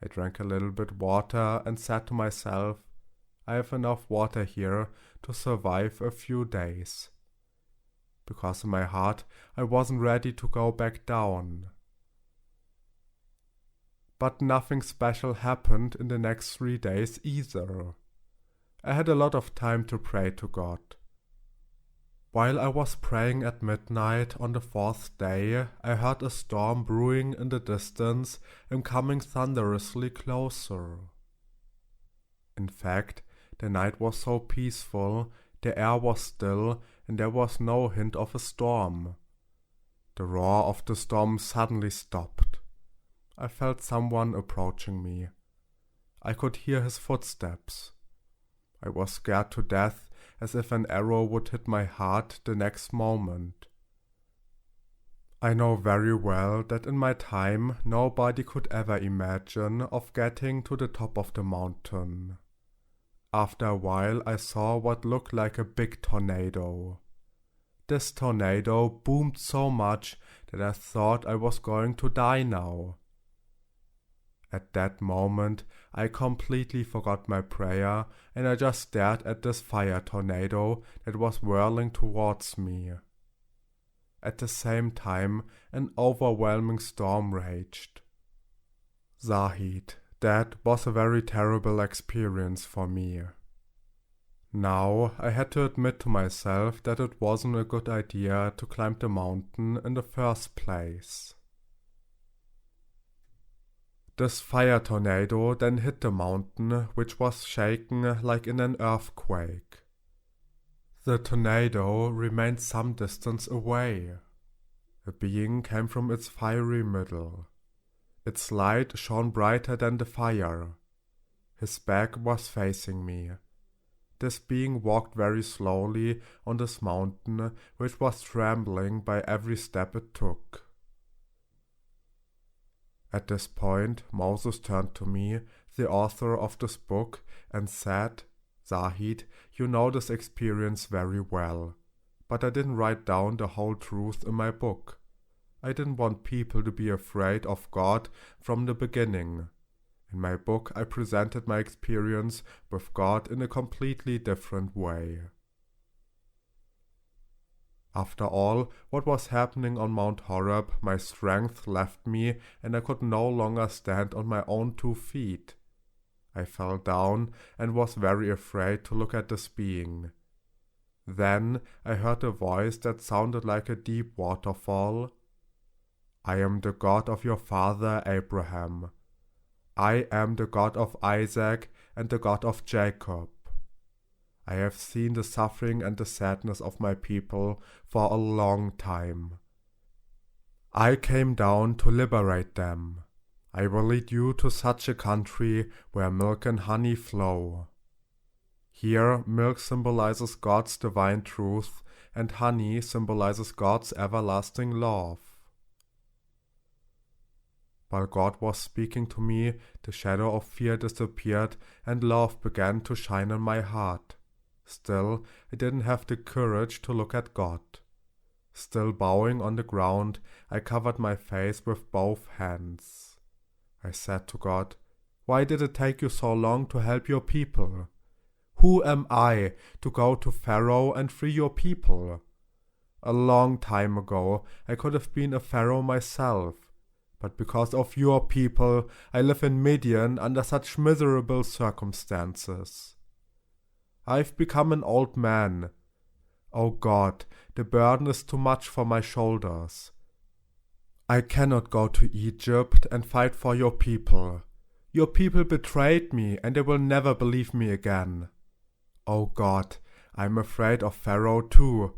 I drank a little bit water and said to myself, I have enough water here to survive a few days. Because in my heart I wasn't ready to go back down. But nothing special happened in the next 3 days either. I had a lot of time to pray to God. While I was praying at midnight on the 4th day, I heard a storm brewing in the distance and coming thunderously closer. In fact, the night was so peaceful, the air was still, and there was no hint of a storm. The roar of the storm suddenly stopped. I felt someone approaching me. I could hear his footsteps. I was scared to death, as if an arrow would hit my heart the next moment. I know very well that in my time nobody could ever imagine of getting to the top of the mountain. After a while I saw what looked like a big tornado. This tornado boomed so much that I thought I was going to die now. At that moment I completely forgot my prayer and I just stared at this fire tornado that was whirling towards me. At the same time an overwhelming storm raged. Zahid, that was a very terrible experience for me. Now I had to admit to myself that it wasn't a good idea to climb the mountain in the first place. This fire tornado then hit the mountain, which was shaken like in an earthquake. The tornado remained some distance away. A being came from its fiery middle. Its light shone brighter than the fire. His back was facing me. this being walked very slowly on this mountain, which was trembling by every step it took. At this point, Moses turned to me, the author of this book, and said, "Zahid, you know this experience very well, but I didn't write down the whole truth in my book. I didn't want people to be afraid of God from the beginning. In my book, I presented my experience with God in a completely different way." After all what was happening on Mount Horeb, my strength left me and I could no longer stand on my own 2 feet. I fell down and was very afraid to look at this being. Then I heard a voice that sounded like a deep waterfall. "I am the God of your father Abraham. I am the God of Isaac and the God of Jacob. I have seen the suffering and the sadness of my people for a long time. I came down to liberate them. I will lead you to such a country where milk and honey flow." Here, milk symbolizes God's divine truth, and honey symbolizes God's everlasting love. While God was speaking to me, the shadow of fear disappeared and love began to shine in my heart. Still, I didn't have the courage to look at God. Still bowing on the ground, I covered my face with both hands. I said to God, "Why did it take you so long to help your people? Who am I to go to Pharaoh and free your people? A long time ago, I could have been a Pharaoh myself, but because of your people, I live in Midian under such miserable circumstances. I've become an old man. Oh God, the burden is too much for my shoulders. I cannot go to Egypt and fight for your people. Your people betrayed me and they will never believe me again. Oh God, I'm afraid of Pharaoh too.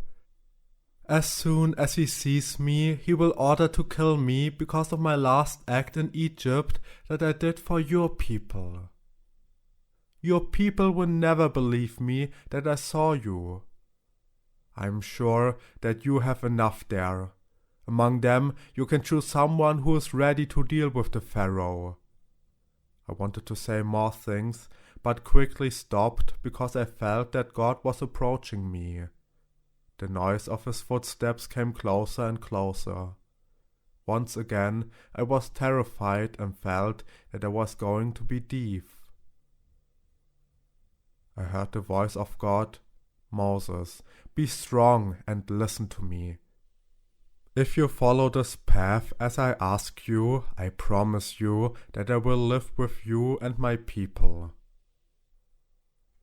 As soon as he sees me, he will order to kill me because of my last act in Egypt that I did for your people. Your people will never believe me that I saw you. I'm sure that you have enough there. Among them, you can choose someone who is ready to deal with the Pharaoh." I wanted to say more things, but quickly stopped because I felt that God was approaching me. The noise of his footsteps came closer and closer. Once again, I was terrified and felt that I was going to be deaf. I heard the voice of God, "Moses, be strong and listen to me. If you follow this path as I ask you, I promise you that I will live with you and my people.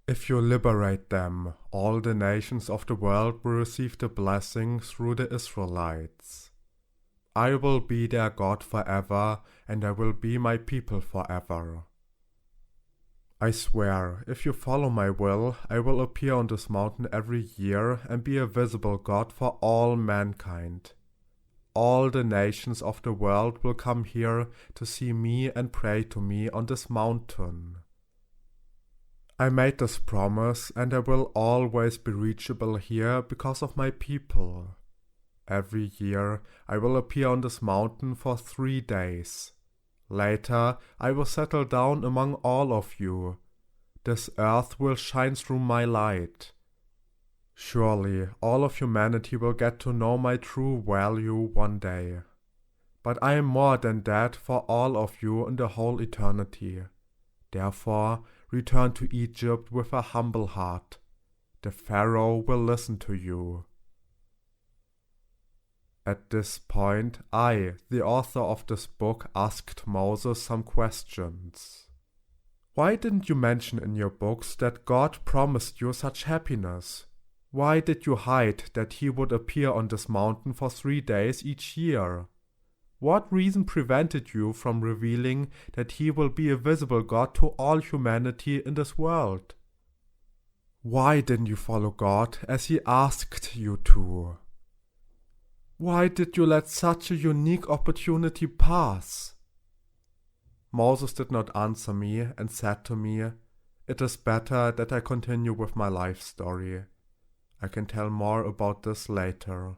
If you liberate them, all the nations of the world will receive the blessing through the Israelites. I will be their God forever, and I will be my people forever. I swear, if you follow my will, I will appear on this mountain every year and be a visible God for all mankind. All the nations of the world will come here to see me and pray to me on this mountain. I made this promise, and I will always be reachable here because of my people. Every year I will appear on this mountain for 3 days. Later I will settle down among all of you. This earth will shine through my light. Surely all of humanity will get to know my true value one day. But I am more than that for all of you in the whole eternity. Therefore, return to Egypt with a humble heart. The Pharaoh will listen to you." At this point, I, the author of this book, asked Moses some questions. Why didn't you mention in your books that God promised you such happiness? Why did you hide that he would appear on this mountain for 3 days each year? What reason prevented you from revealing that he will be a visible God to all humanity in this world? Why didn't you follow God as he asked you to? Why did you let such a unique opportunity pass? Moses did not answer me and said to me, It is better that I continue with my life story. I can tell more about this later.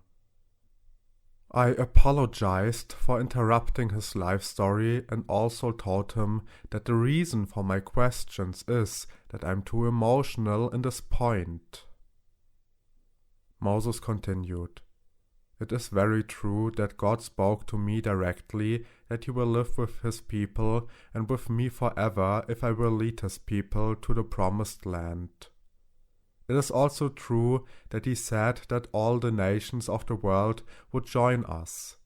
I apologized for interrupting his life story and also told him that the reason for my questions is that I'm too emotional in this point. Moses continued, "It is very true that God spoke to me directly that he will live with his people and with me forever if I will lead his people to the promised land. It is also true that he said that all the nations of the world would join us.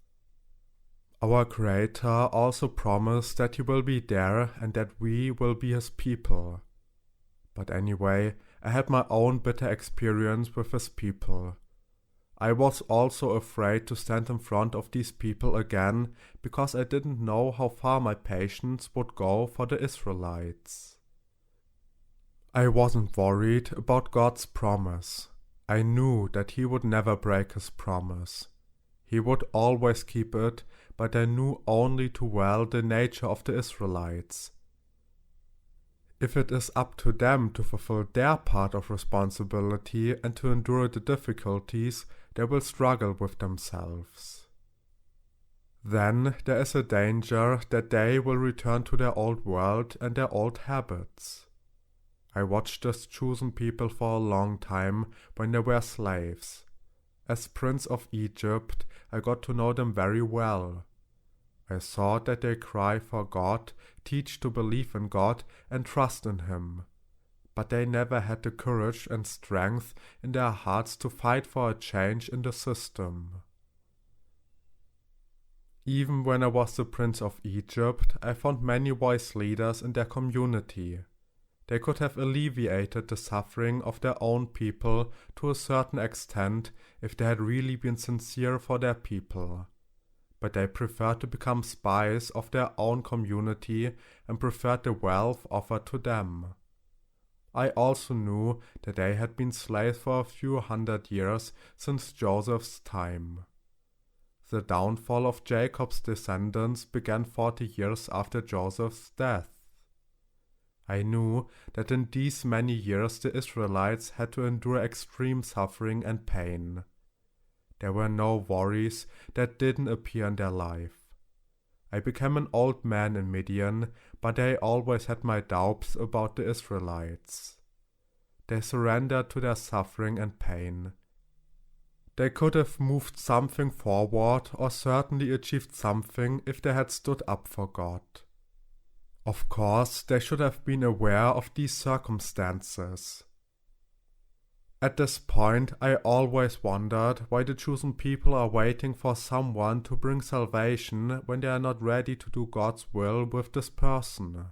Our Creator also promised that he will be there and that we will be his people. But anyway, I had my own bitter experience with his people. I was also afraid to stand in front of these people again because I didn't know how far my patience would go for the Israelites. I wasn't worried about God's promise. I knew that he would never break his promise. He would always keep it, but I knew only too well the nature of the Israelites. If it is up to them to fulfill their part of responsibility and to endure the difficulties, they will struggle with themselves. Then there is a danger that they will return to their old world and their old habits. I watched this chosen people for a long time when they were slaves. As Prince of Egypt, I got to know them very well. I saw that they cry for God, teach to believe in God, and trust in Him. But they never had the courage and strength in their hearts to fight for a change in the system. Even when I was the Prince of Egypt, I found many wise leaders in their community. They could have alleviated the suffering of their own people to a certain extent if they had really been sincere for their people. But they preferred to become spies of their own community and preferred the wealth offered to them. I also knew that they had been slaves for a few hundred years since Joseph's time. The downfall of Jacob's descendants began 40 years after Joseph's death. I knew that in these many years the Israelites had to endure extreme suffering and pain. There were no worries that didn't appear in their life. I became an old man in Midian, but I always had my doubts about the Israelites. They surrendered to their suffering and pain. They could have moved something forward or certainly achieved something if they had stood up for God. Of course, they should have been aware of these circumstances. At this point, I always wondered why the chosen people are waiting for someone to bring salvation when they are not ready to do God's will with this person.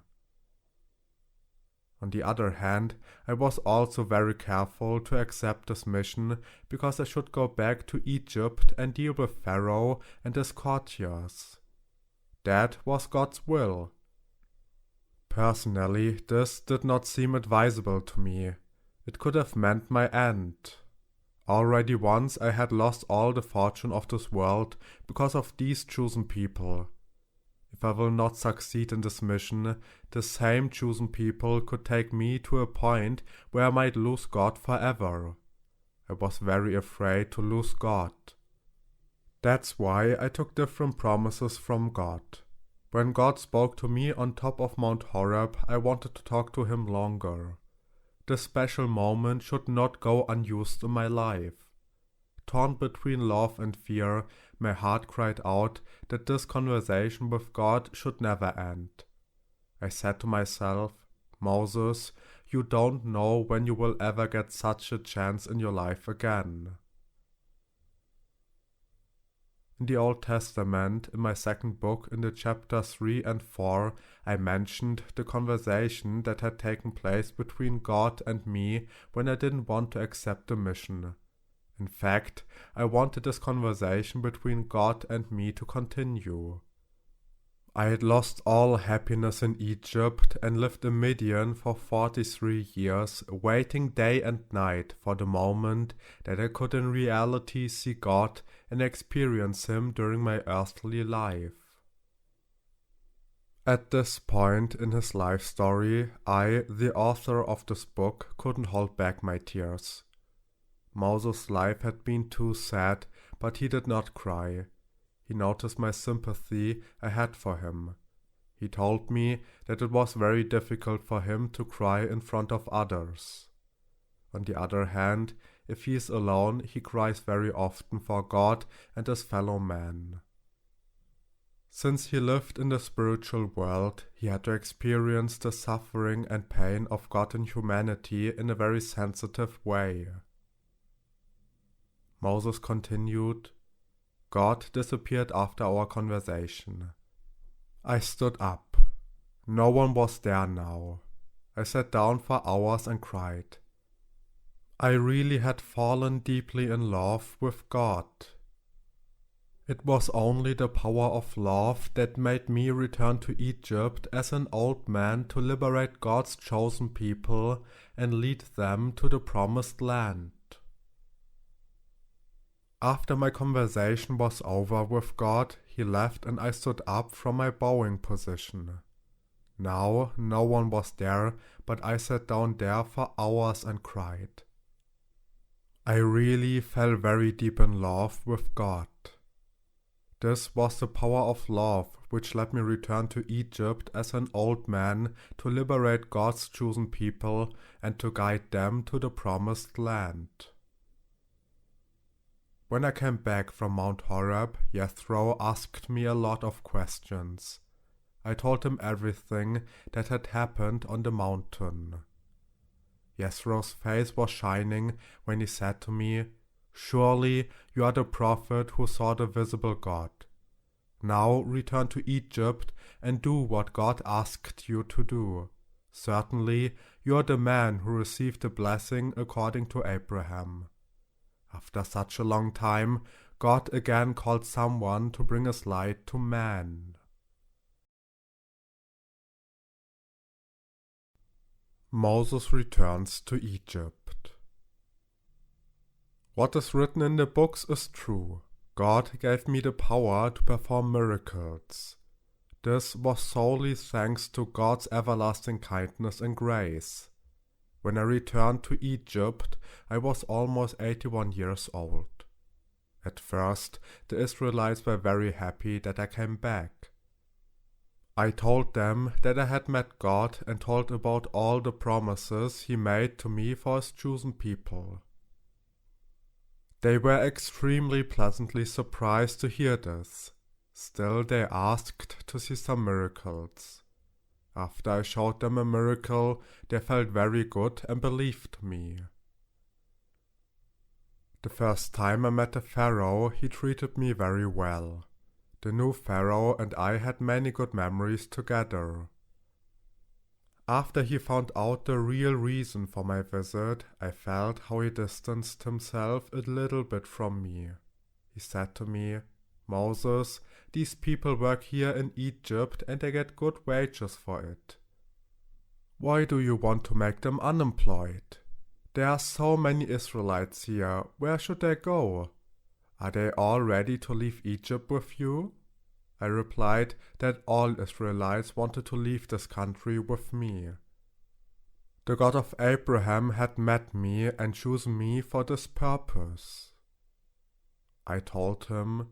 On the other hand, I was also very careful to accept this mission because I should go back to Egypt and deal with Pharaoh and his courtiers. That was God's will. Personally, this did not seem advisable to me. It could have meant my end. Already once I had lost all the fortune of this world because of these chosen people. If I will not succeed in this mission, the same chosen people could take me to a point where I might lose God forever. I was very afraid to lose God. That's why I took different promises from God. When God spoke to me on top of Mount Horeb, I wanted to talk to him longer. This special moment should not go unused in my life. Torn between love and fear, my heart cried out that this conversation with God should never end. I said to myself, Moses, you don't know when you will ever get such a chance in your life again. In the Old Testament, in my second book, in the chapters 3 and 4, I mentioned the conversation that had taken place between God and me when I didn't want to accept the mission. In fact, I wanted this conversation between God and me to continue. I had lost all happiness in Egypt and lived in Midian for 43 years, waiting day and night for the moment that I could in reality see God and experience Him during my earthly life. At this point in his life story, I, the author of this book, couldn't hold back my tears. Moses' life had been too sad, but he did not cry. He noticed my sympathy I had for him. He told me that it was very difficult for him to cry in front of others. On the other hand, if he is alone, he cries very often for God and his fellow man. Since he lived in the spiritual world, he had to experience the suffering and pain of God and humanity in a very sensitive way. Moses continued, God disappeared after our conversation. I stood up. No one was there now. I sat down for hours and cried. I really had fallen deeply in love with God. It was only the power of love that made me return to Egypt as an old man to liberate God's chosen people and lead them to the promised land. After my conversation was over with God, he left and I stood up from my bowing position. Now no one was there, but I sat down there for hours and cried. I really fell very deep in love with God. This was the power of love which let me return to Egypt as an old man to liberate God's chosen people and to guide them to the promised land. When I came back from Mount Horeb, Jethro asked me a lot of questions. I told him everything that had happened on the mountain. Jethro's face was shining when he said to me, Surely you are the prophet who saw the visible God. Now return to Egypt and do what God asked you to do. Certainly you are the man who received the blessing according to Abraham. After such a long time, God again called someone to bring his light to man. Moses returns to Egypt. What is written in the books is true. God gave me the power to perform miracles. This was solely thanks to God's everlasting kindness and grace. When I returned to Egypt, I was almost 81 years old. At first, the Israelites were very happy that I came back. I told them that I had met God and told about all the promises He made to me for His chosen people. They were extremely pleasantly surprised to hear this. Still, they asked to see some miracles. After I showed them a miracle, they felt very good and believed me. The first time I met the Pharaoh, he treated me very well. The new Pharaoh and I had many good memories together. After he found out the real reason for my visit, I felt how he distanced himself a little bit from me. He said to me, Moses, these people work here in Egypt and they get good wages for it. Why do you want to make them unemployed? There are so many Israelites here, where should they go? Are they all ready to leave Egypt with you? I replied that all Israelites wanted to leave this country with me. The God of Abraham had met me and chosen me for this purpose. I told him,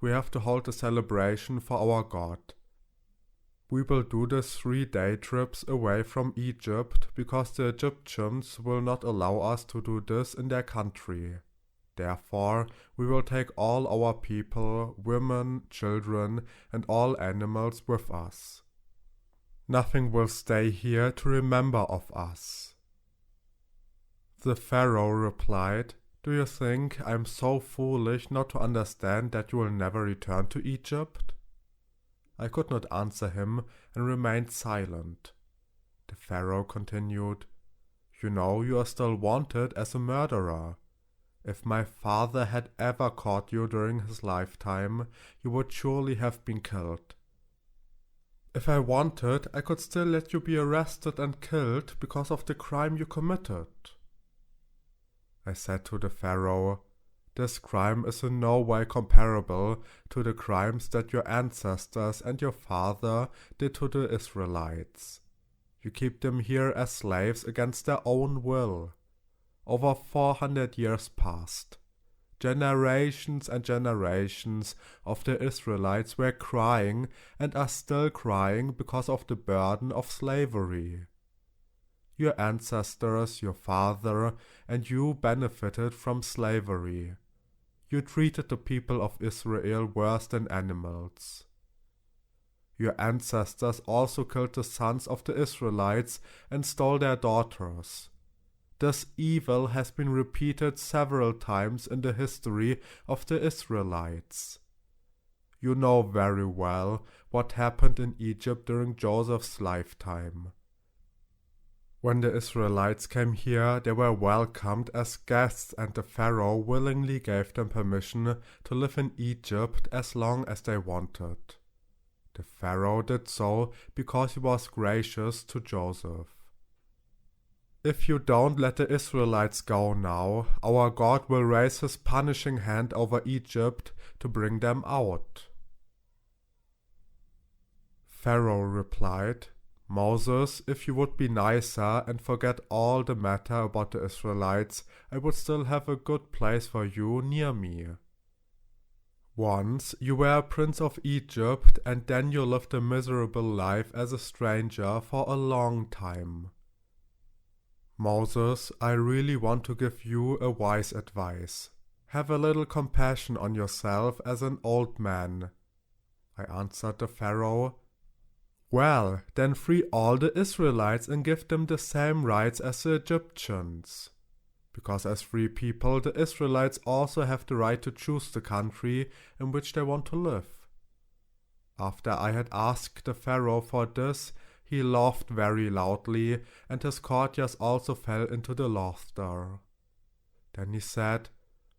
we have to hold a celebration for our God. We will do this 3-day trips away from Egypt because the Egyptians will not allow us to do this in their country. Therefore, we will take all our people, women, children, and all animals with us. Nothing will stay here to remember of us. The Pharaoh replied, Do you think I am so foolish not to understand that you will never return to Egypt? I could not answer him and remained silent. The Pharaoh continued, You know you are still wanted as a murderer. If my father had ever caught you during his lifetime, you would surely have been killed. If I wanted, I could still let you be arrested and killed because of the crime you committed. I said to the Pharaoh, This crime is in no way comparable to the crimes that your ancestors and your father did to the Israelites. You keep them here as slaves against their own will. Over 400 years passed. Generations and generations of the Israelites were crying and are still crying because of the burden of slavery. Your ancestors, your father, and you benefited from slavery. You treated the people of Israel worse than animals. Your ancestors also killed the sons of the Israelites and stole their daughters. This evil has been repeated several times in the history of the Israelites. You know very well what happened in Egypt during Joseph's lifetime. When the Israelites came here, they were welcomed as guests, and the Pharaoh willingly gave them permission to live in Egypt as long as they wanted. The Pharaoh did so because he was gracious to Joseph. If you don't let the Israelites go now, our God will raise his punishing hand over Egypt to bring them out. Pharaoh replied, Moses, if you would be nicer and forget all the matter about the Israelites, I would still have a good place for you near me. Once you were a prince of Egypt, and then you lived a miserable life as a stranger for a long time. Moses, I really want to give you a wise advice. Have a little compassion on yourself as an old man. I answered the Pharaoh, Well, then free all the Israelites and give them the same rights as the Egyptians. Because as free people, the Israelites also have the right to choose the country in which they want to live. After I had asked the Pharaoh for this, he laughed very loudly, and his courtiers also fell into the laughter. Then he said,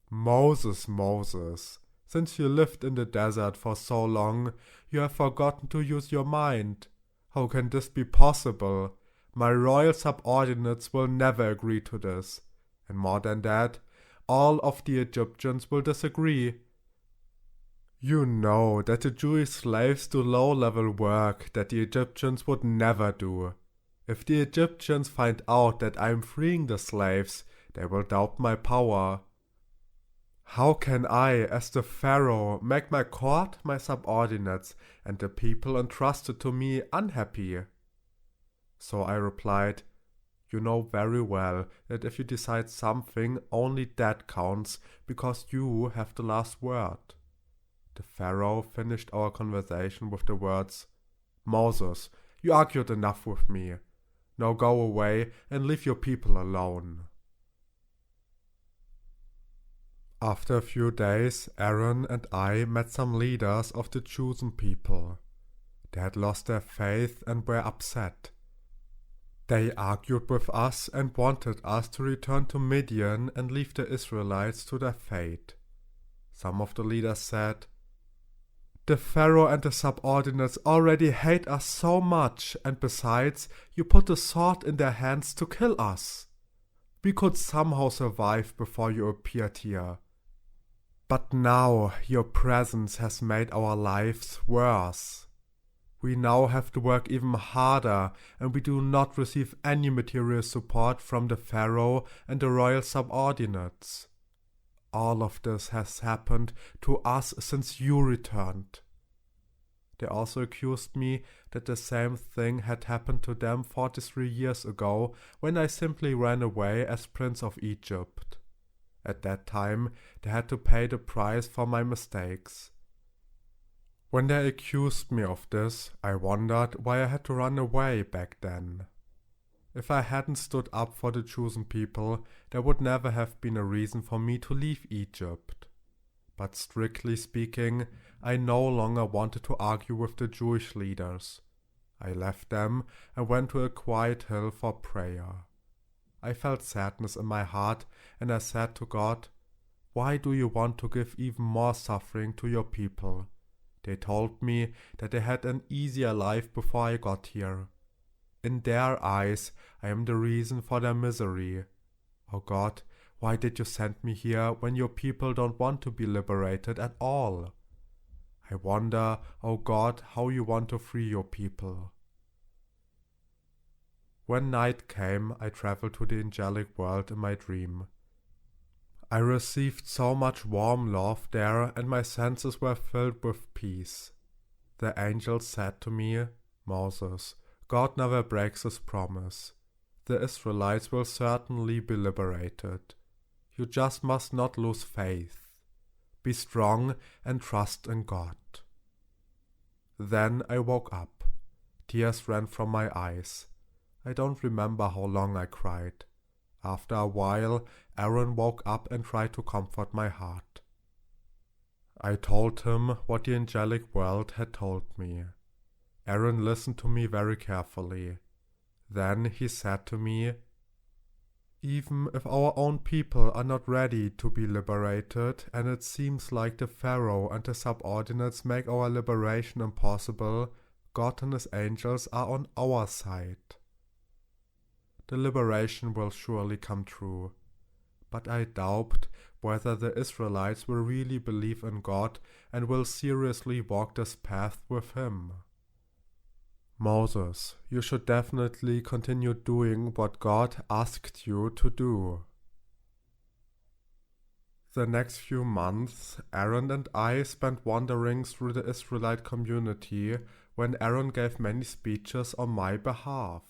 Moses, Moses, since you lived in the desert for so long, you have forgotten to use your mind. How can this be possible? My royal subordinates will never agree to this. And more than that, all of the Egyptians will disagree. You know that the Jewish slaves do low-level work that the Egyptians would never do. If the Egyptians find out that I am freeing the slaves, they will doubt my power. How can I, as the Pharaoh, make my court, my subordinates, and the people entrusted to me unhappy? So I replied, You know very well that if you decide something, only that counts, because you have the last word. The Pharaoh finished our conversation with the words, Moses, you argued enough with me. Now go away and leave your people alone. After a few days, Aaron and I met some leaders of the chosen people. They had lost their faith and were upset. They argued with us and wanted us to return to Midian and leave the Israelites to their fate. Some of the leaders said, The Pharaoh and the subordinates already hate us so much, and besides, you put a sword in their hands to kill us. We could somehow survive before you appeared here. But now your presence has made our lives worse. We now have to work even harder, and we do not receive any material support from the Pharaoh and the royal subordinates. All of this has happened to us since you returned. They also accused me that the same thing had happened to them 43 years ago, when I simply ran away as Prince of Egypt. At that time, they had to pay the price for my mistakes. When they accused me of this, I wondered why I had to run away back then. If I hadn't stood up for the chosen people, there would never have been a reason for me to leave Egypt. But strictly speaking, I no longer wanted to argue with the Jewish leaders. I left them and went to a quiet hill for prayer. I felt sadness in my heart, and I said to God, Why do you want to give even more suffering to your people? They told me that they had an easier life before I got here. In their eyes, I am the reason for their misery. Oh God, Why did you send me here when your people don't want to be liberated at all? I wonder, O God, how you want to free your people. When night came, I traveled to the angelic world in my dream. I received so much warm love there, and my senses were filled with peace. The angel said to me, Moses, God never breaks his promise. The Israelites will certainly be liberated. You just must not lose faith. Be strong and trust in God. Then I woke up. Tears ran from my eyes. I don't remember how long I cried. After a while, Aaron woke up and tried to comfort my heart. I told him what the angelic world had told me. Aaron listened to me very carefully. Then he said to me, even if our own people are not ready to be liberated, and it seems like the Pharaoh and the subordinates make our liberation impossible, God and his angels are on our side. The liberation will surely come true. But I doubt whether the Israelites will really believe in God and will seriously walk this path with him. Moses, you should definitely continue doing what God asked you to do. The next few months, Aaron and I spent wandering through the Israelite community when Aaron gave many speeches on my behalf.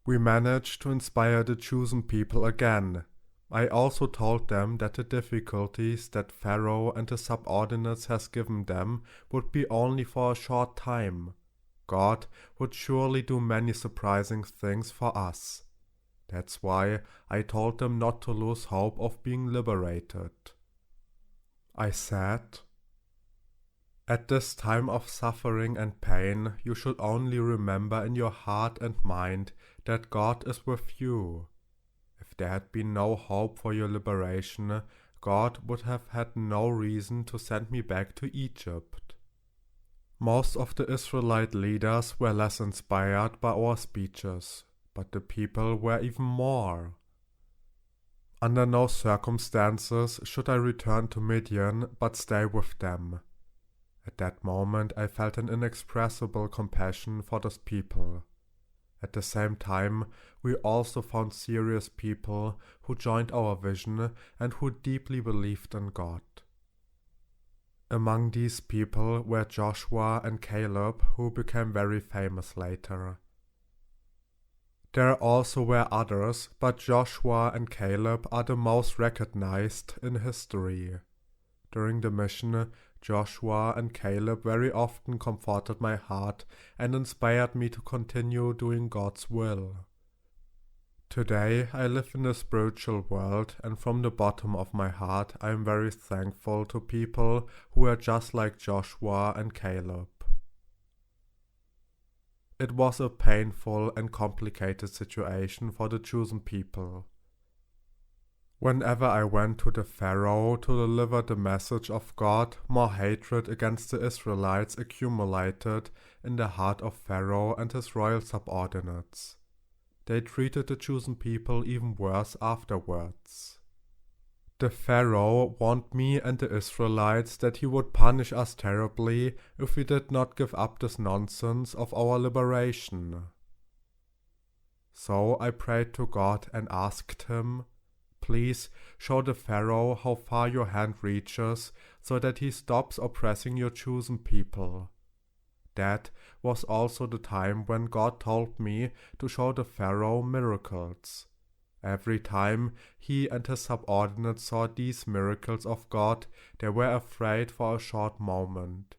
We managed to inspire the chosen people again. I also told them that the difficulties that Pharaoh and the subordinates has given them would be only for a short time. God would surely do many surprising things for us. That's why I told them not to lose hope of being liberated. I said, at this time of suffering and pain, you should only remember in your heart and mind that God is with you. If there had been no hope for your liberation, God would have had no reason to send me back to Egypt. Most of the Israelite leaders were less inspired by our speeches, but the people were even more. Under no circumstances should I return to Midian, but stay with them. At that moment I felt an inexpressible compassion for those people. At the same time, we also found serious people who joined our vision and who deeply believed in God. Among these people were Joshua and Caleb, who became very famous later. There also were others, but Joshua and Caleb are the most recognized in history. During the mission, Joshua and Caleb very often comforted my heart and inspired me to continue doing God's will. Today I live in a spiritual world, and from the bottom of my heart I am very thankful to people who are just like Joshua and Caleb. It was a painful and complicated situation for the chosen people. Whenever I went to the Pharaoh to deliver the message of God, more hatred against the Israelites accumulated in the heart of Pharaoh and his royal subordinates. They treated the chosen people even worse afterwards. The Pharaoh warned me and the Israelites that he would punish us terribly if we did not give up this nonsense of our liberation. So I prayed to God and asked him, please show the Pharaoh how far your hand reaches so that he stops oppressing your chosen people. That was also the time when God told me to show the Pharaoh miracles. Every time he and his subordinates saw these miracles of God, they were afraid for a short moment.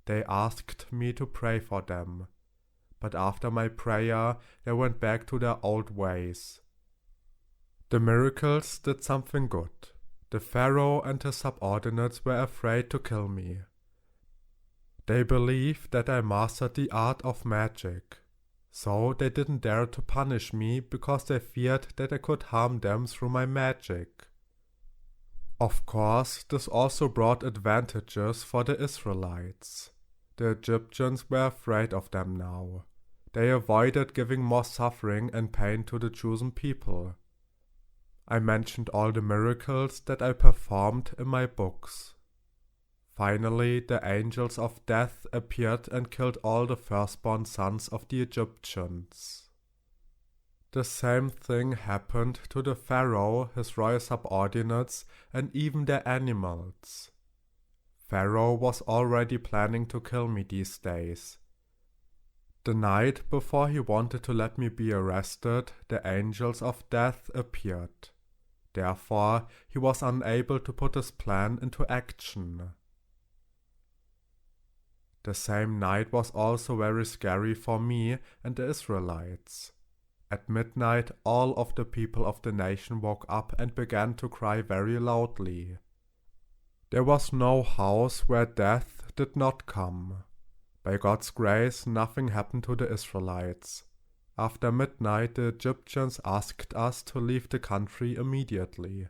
They asked me to pray for them, but after my prayer they went back to their old ways. The miracles did something good. The Pharaoh and his subordinates were afraid to kill me. They believed that I mastered the art of magic, so they didn't dare to punish me because they feared that I could harm them through my magic. Of course, this also brought advantages for the Israelites. The Egyptians were afraid of them now. They avoided giving more suffering and pain to the chosen people. I mentioned all the miracles that I performed in my books. Finally, the angels of death appeared and killed all the firstborn sons of the Egyptians. The same thing happened to the pharaoh, his royal subordinates, and even their animals. Pharaoh was already planning to kill me these days. The night before he wanted to let me be arrested, the angels of death appeared. Therefore, he was unable to put his plan into action. The same night was also very scary for me and the Israelites. At midnight, all of the people of the nation woke up and began to cry very loudly. There was no house where death did not come. By God's grace, nothing happened to the Israelites. After midnight, the Egyptians asked us to leave the country immediately.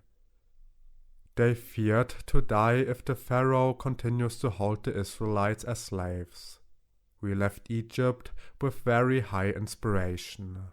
They feared to die if the Pharaoh continues to hold the Israelites as slaves. We left Egypt with very high inspiration.